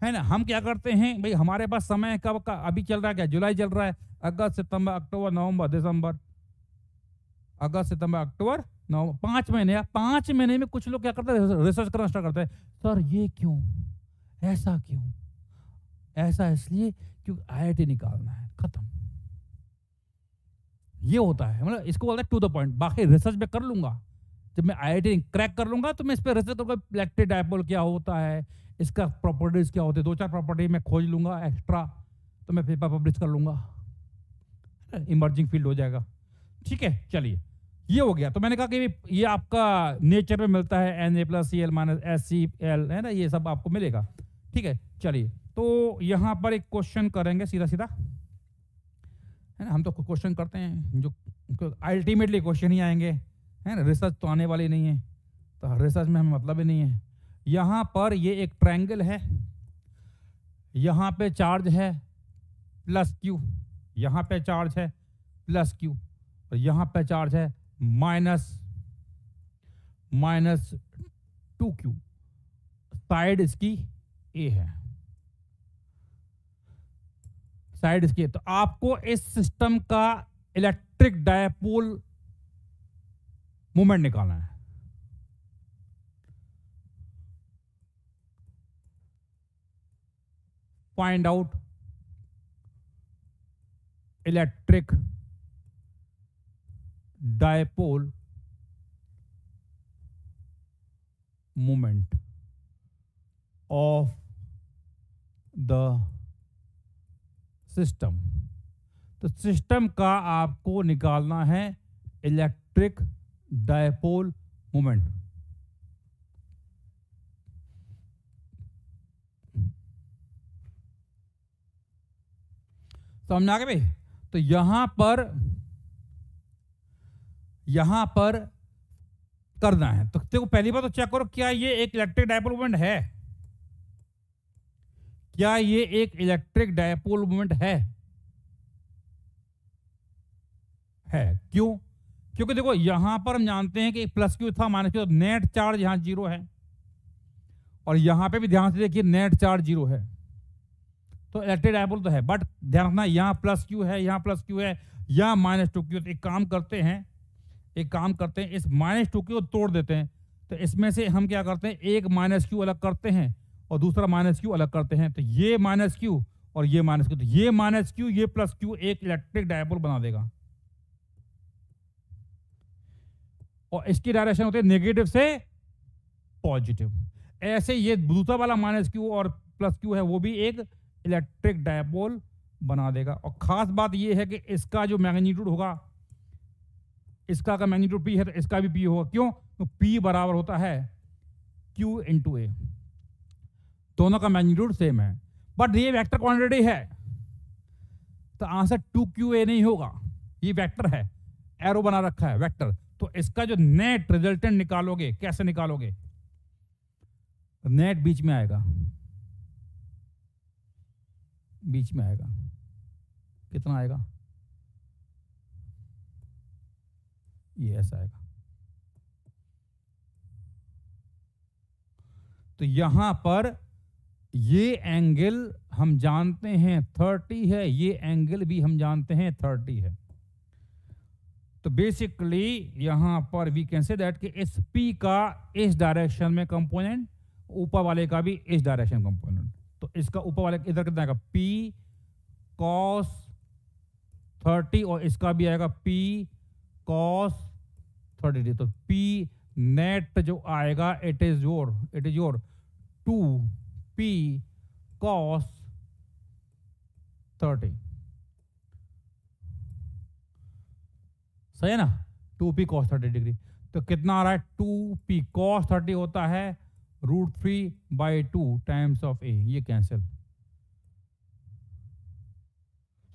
है ना। हम क्या करते हैं भाई, हमारे पास समय कब का अभी चल रहा है, क्या जुलाई चल रहा है, अगस्त सितंबर अक्टूबर नवंबर दिसंबर, अगस्त सितंबर अक्टूबर नवंबर, 5 महीने। 5 महीने में कुछ लोग क्या करते हैं, रिसर्च करना स्टार्ट करते हैं। सर ये क्यों, ऐसा क्यों, ऐसा इसलिए क्योंकि IIT निकालना है, खत्म। ये होता है, मतलब इसको बोलते हैं टू द पॉइंट। बाकी रिसर्च में कर लूंगा, जब मैं IIT क्रैक कर लूंगा तो मैं इस पर रिसर्च करूंगा, इलेक्ट्रिक डायपोल क्या होता है, इसका प्रॉपर्टीज क्या होते हैं, 2-4 प्रॉपर्टी मैं खोज लूंगा एक्स्ट्रा, तो मैं पेपर पब्लिश कर लूंगा, इमर्जिंग फील्ड हो जाएगा। ठीक है, चलिए ये हो गया। तो मैंने कहा कि ये आपका नेचर में मिलता है Na+Cl-HCl, है ना, ये सब आपको मिलेगा। ठीक है, चलिए तो यहां पर एक क्वेश्चन करेंगे सीधा सीधा, है ना। हम तो क्वेश्चन करते हैं जो अल्टीमेटली क्वेश्चन ही आएंगे, है ना। रिसर्च तो आने वाली नहीं है, तो रिसर्च में हमें मतलब ही नहीं है। यहां पर ये एक ट्रायंगल है, यहां पे चार्ज है प्लस क्यू, यहां पे चार्ज है प्लस क्यू, और यहां पे चार्ज है माइनस माइनस 2Q। साइड इसकी ए है, साइड इसकी। तो आपको इस सिस्टम का इलेक्ट्रिक डायपोल मोमेंट निकालना है। Find out electric dipole moment of the system. तो सिस्टम का आपको निकालना है इलेक्ट्रिक डायपोल मोमेंट। समझ आ गया भाई। तो यहां पर करना है, तो देखो पहली बात तो चेक करो क्या ये एक इलेक्ट्रिक डायपोल मोमेंट है, क्या ये एक इलेक्ट्रिक डायपोल मोमेंट है। क्यों? क्योंकि देखो यहां पर हम जानते हैं कि प्लस क्यू था माइनस क्यू, तो नेट चार्ज यहां जीरो है, और यहां पे भी ध्यान से देखिए नेट चार्ज जीरो है, तो इलेक्ट्रिक डायपोल तो है। बट ध्यान रखना यहां प्लस क्यू है, यहां प्लस क्यू है, यहां माइनस 2Q। तो एक काम करते हैं इस माइनस 2Q को तोड़ देते हैं। तो इसमें से हम क्या करते हैं, एक माइनस क्यू अलग करते हैं और दूसरा माइनस क्यू अलग करते हैं। तो ये माइनस क्यू और ये माइनस क्यू, तो ये माइनस क्यू ये प्लस क्यू एक इलेक्ट्रिक डायपोल बना देगा, और इसकी डायरेक्शन होती है नेगेटिव से पॉजिटिव। ऐसे ये दूसरा वाला माइनस क्यू और प्लस क्यू है वो भी एक इलेक्ट्रिक डायपोल बना देगा। और खास बात ये है कि इसका जो मैग्नीट्यूड होगा, इसका का मैग्नीट्यूड P है तो इसका भी P होगा। क्यों? तो P बराबर होता है Q इंटू ए, दोनों का मैग्नीट्यूड सेम है। बट ये वेक्टर क्वांटिटी है, तो आंसर 2QA नहीं होगा, ये वेक्टर है, एरो बना रखा है वेक्टर। तो इसका जो नेट रिजल्टेंट निकालोगे, कैसे निकालोगे? नेट बीच में आएगा, बीच में आएगा। कितना आएगा? ये ऐसा आएगा। तो यहां पर ये एंगल हम जानते हैं 30 है, ये एंगल भी हम जानते हैं 30 है। तो बेसिकली यहां पर वी कैन से दैट कि इस P का इस डायरेक्शन में कंपोनेंट, ऊपर वाले का भी इस डायरेक्शन कंपोनेंट। तो इसका ऊपर वाले इधर कितना आएगा? P cos 30, और इसका भी आएगा P cos 30। तो P नेट जो आएगा it is your 2P cos 30। सही है ना? 2P cos 30 degree. तो कितना आ रहा है? 2P cos 30 होता है √3/2 टाइम्स ऑफ ए, ये कैंसिल,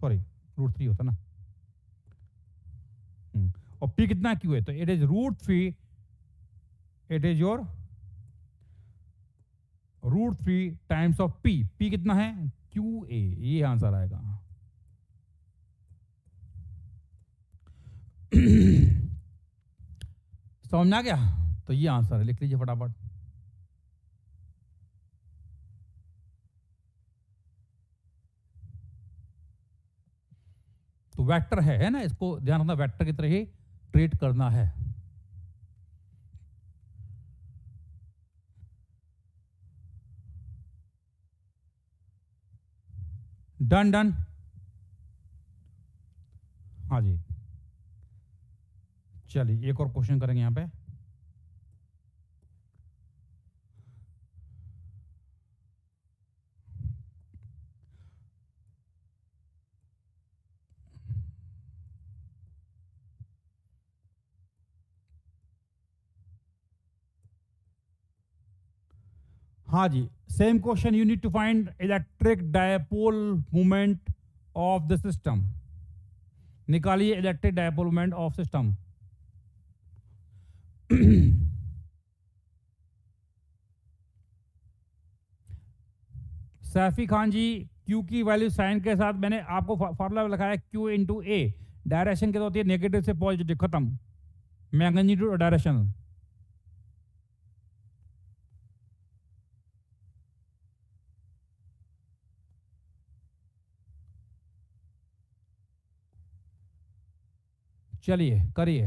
सॉरी √3 होता ना। और P कितना क्यू है? तो it is √3, it is your √3 times of P। P कितना है? QA, ये आंसर आएगा। समझ में आ गया? तो ये आंसर है, लिख लीजिए फटाफट। तो वेक्टर है ना, इसको ध्यान रखना, वेक्टर की तरह ही ट्रीट करना है। डन। हाँ जी, चलिए एक और क्वेश्चन करेंगे यहां पे। हाँ जी, same question, you need to find electric dipole moment of the system. निकालिए electric dipole moment of system. Saifi Khan ji, q की वैल्यू साइन के साथ मैंने आपको फॉर्मूला लिखाया क्यू इंटू ए, डायरेक्शन क्या होती है, नेगेटिव से पॉजिटिव, खत्म, मैग्नीट्यूड और डायरेक्शन। चलिए करिए।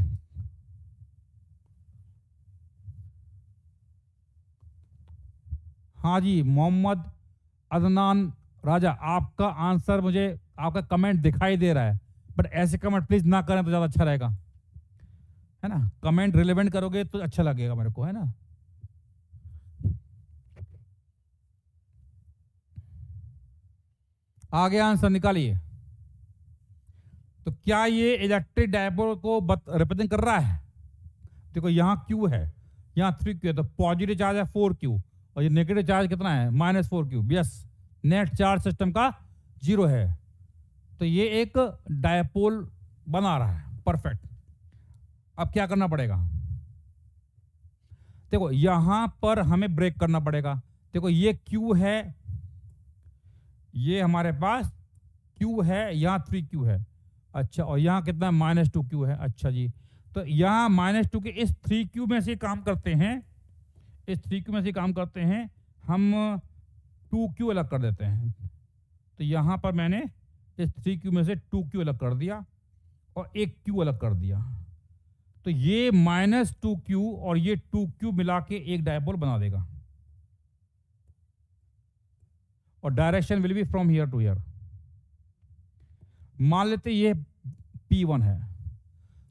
हाँ जी, मोहम्मद अदनान राजा, आपका आंसर मुझे, आपका कमेंट दिखाई दे रहा है, बट ऐसे कमेंट प्लीज ना करें तो ज्यादा अच्छा रहेगा, है ना। कमेंट रिलेवेंट करोगे तो अच्छा लगेगा मेरे को, है ना। आगे आंसर निकालिए। तो क्या ये इलेक्ट्रिक डायपोल को रिप्रेजेंट कर रहा है? देखो यहां क्यू है, यहां 3 क्यू है, तो पॉजिटिव चार्ज है 4 क्यू, और ये नेगेटिव चार्ज कितना है, -4 Q. Yes, net charge system का 0 है, तो ये एक डायपोल बना रहा है। परफेक्ट। अब क्या करना पड़ेगा, देखो यहां पर हमें ब्रेक करना पड़ेगा। देखो ये क्यू है, ये हमारे पास क्यू है, यहां 3 क्यू है, अच्छा, और यहां कितना, -2 क्यू है। अच्छा जी, तो यहां -2 के इस 3 क्यू में से काम करते हैं, इस 3 क्यू में से काम करते हैं हम, 2 क्यू अलग कर देते हैं। तो यहां पर मैंने इस 3 क्यू में से 2 क्यू अलग कर दिया और 1 क्यू अलग कर दिया, तो ये -2 क्यू और ये 2 क्यू मिला के एक डायपोल बना देगा, और direction will be from here to here. मान लेते ये P1 है,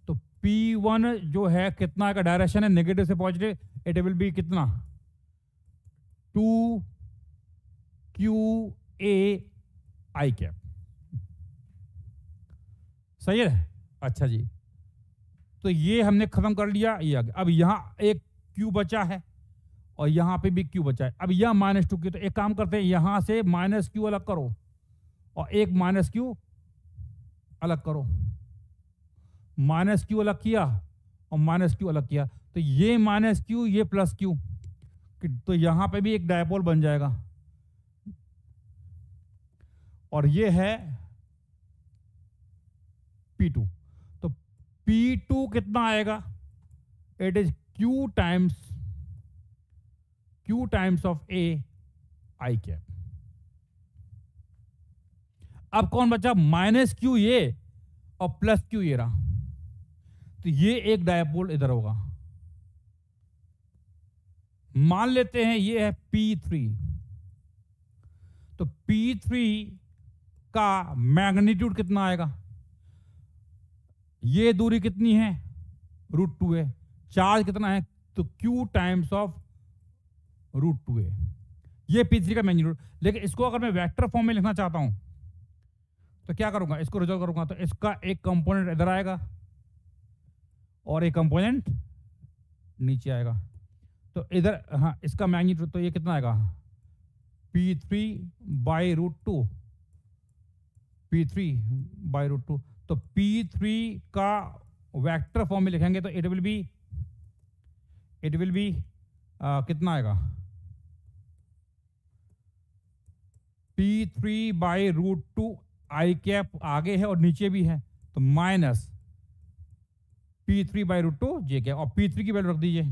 तो P1 जो है कितना का डायरेक्शन है, नेगेटिव से पॉजिटिव, इट विल बी कितना, 2 QA I कैप। सही है। अच्छा जी, तो ये हमने खत्म कर लिया, ये आगे। अब यहां एक Q बचा है और यहां पे भी Q बचा है। अब यह -2 Q, तो एक काम करते हैं, यहां से -Q अलग करो और एक -Q अलग करो, -Q अलग किया और -Q अलग किया, तो ये -Q, ये +Q, तो यहां पे भी एक डायपोल बन जाएगा। और ये है P2, तो P2 कितना आएगा, it is Q times of A I cap. अब कौन बचा, -Q ये और +Q ये रहा, तो ये एक डायपोल इधर होगा। मान लेते हैं ये है P3, तो P3 का मैग्नीट्यूड कितना आएगा, ये दूरी कितनी है, √2 है, चार्ज कितना है, तो Q टाइम्स ऑफ √2 है, ये P3 का मैग्नीट्यूड। लेकिन इसको अगर मैं वेक्टर फॉर्म में लिखना चाहता हूं तो क्या करूंगा, इसको रिजॉल्व करूंगा, तो इसका एक कंपोनेंट इधर आएगा और एक कंपोनेंट नीचे आएगा, तो इधर, हाँ, इसका मैग्नीट्यूड तो ये कितना आएगा, P3/√2, P3/√2, तो P3 का वेक्टर फॉर्म में लिखेंगे तो इट विल बी कितना आएगा, P3/√2 I कैप आगे है और नीचे भी है, तो -P3/√2 J कैप, और P3 की वैल्यू रख दीजिए,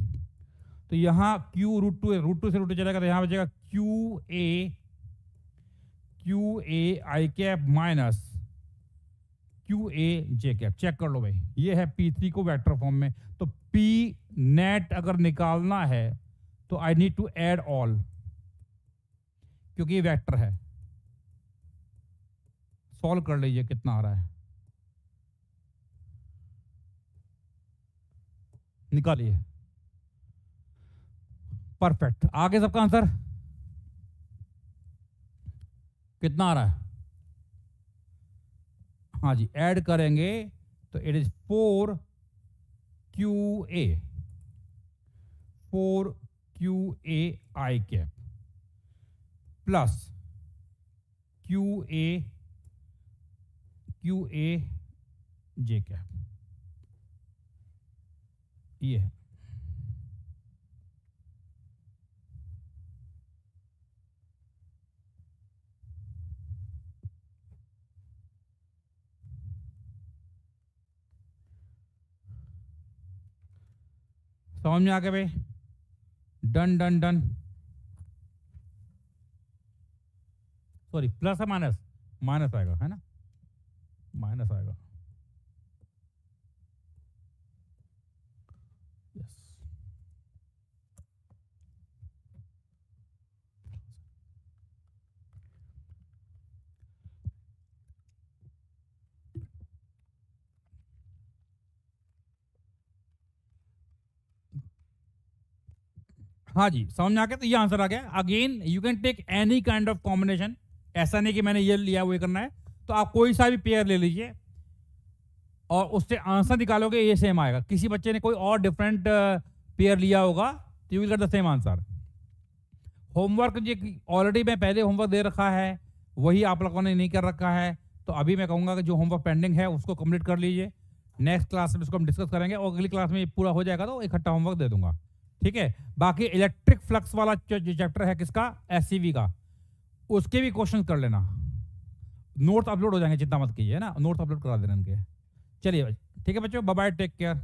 तो यहां Q √2 है, √2 से √2 चलेगा, तो यहां बचेगा QA I cap minus QA J cap. Check कर लो भाई, ये है P3 को वेक्टर फॉर्म में, तो P नेट अगर निकालना है तो I need to add all, क्योंकि ये वेक्टर है। सॉल्व कर लीजिए कितना आ रहा है, निकालिए। परफेक्ट, आगे सबका आंसर कितना आ रहा है, हाँ जी, ऐड करेंगे तो it is 4QA I cap. Plus Q A J cap, ये है। समझ में आ गया भाई? Done done done. Sorry, plus है माइनस? माइनस आएगा, है ना, माइनस आएगा। यस, हाँ जी, समझ में आ गया? तो ये आंसर आ गया। Again you can take any kind of combination, ऐसा नहीं कि मैंने ये लिया वो करना है। तो आप कोई सा भी पेयर ले लीजिए और उससे आंसर निकालोगे, ये सेम आएगा। किसी बच्चे ने कोई और डिफरेंट पेयर लिया होगा तो you will get the same answer. Homework जो ऑलरेडी मैं पहले होमवर्क दे रखा है, वही आप लोगों ने नहीं कर रखा है, तो अभी मैं कहूँगा कि जो होमवर्क पेंडिंग है उसको कंप्लीट कर लीजिए। नेक्स्ट क्लास में इसको हम डिस्कस करेंगे और अगली क्लास में ये पूरा हो जाएगा तो इकट्ठा होमवर्क दे दूंगा, ठीक है। बाकी इलेक्ट्रिक फ्लक्स वाला जो चैप्टर है किसका, एससीवी का, उसके भी क्वेश्चन कर लेना। नोट्स अपलोड हो जाएंगे, चिंता मत कीजिए ना, नोट्स अपलोड करा देना इनके। चलिए ठीक है बच्चों, बाय बाय, टेक केयर।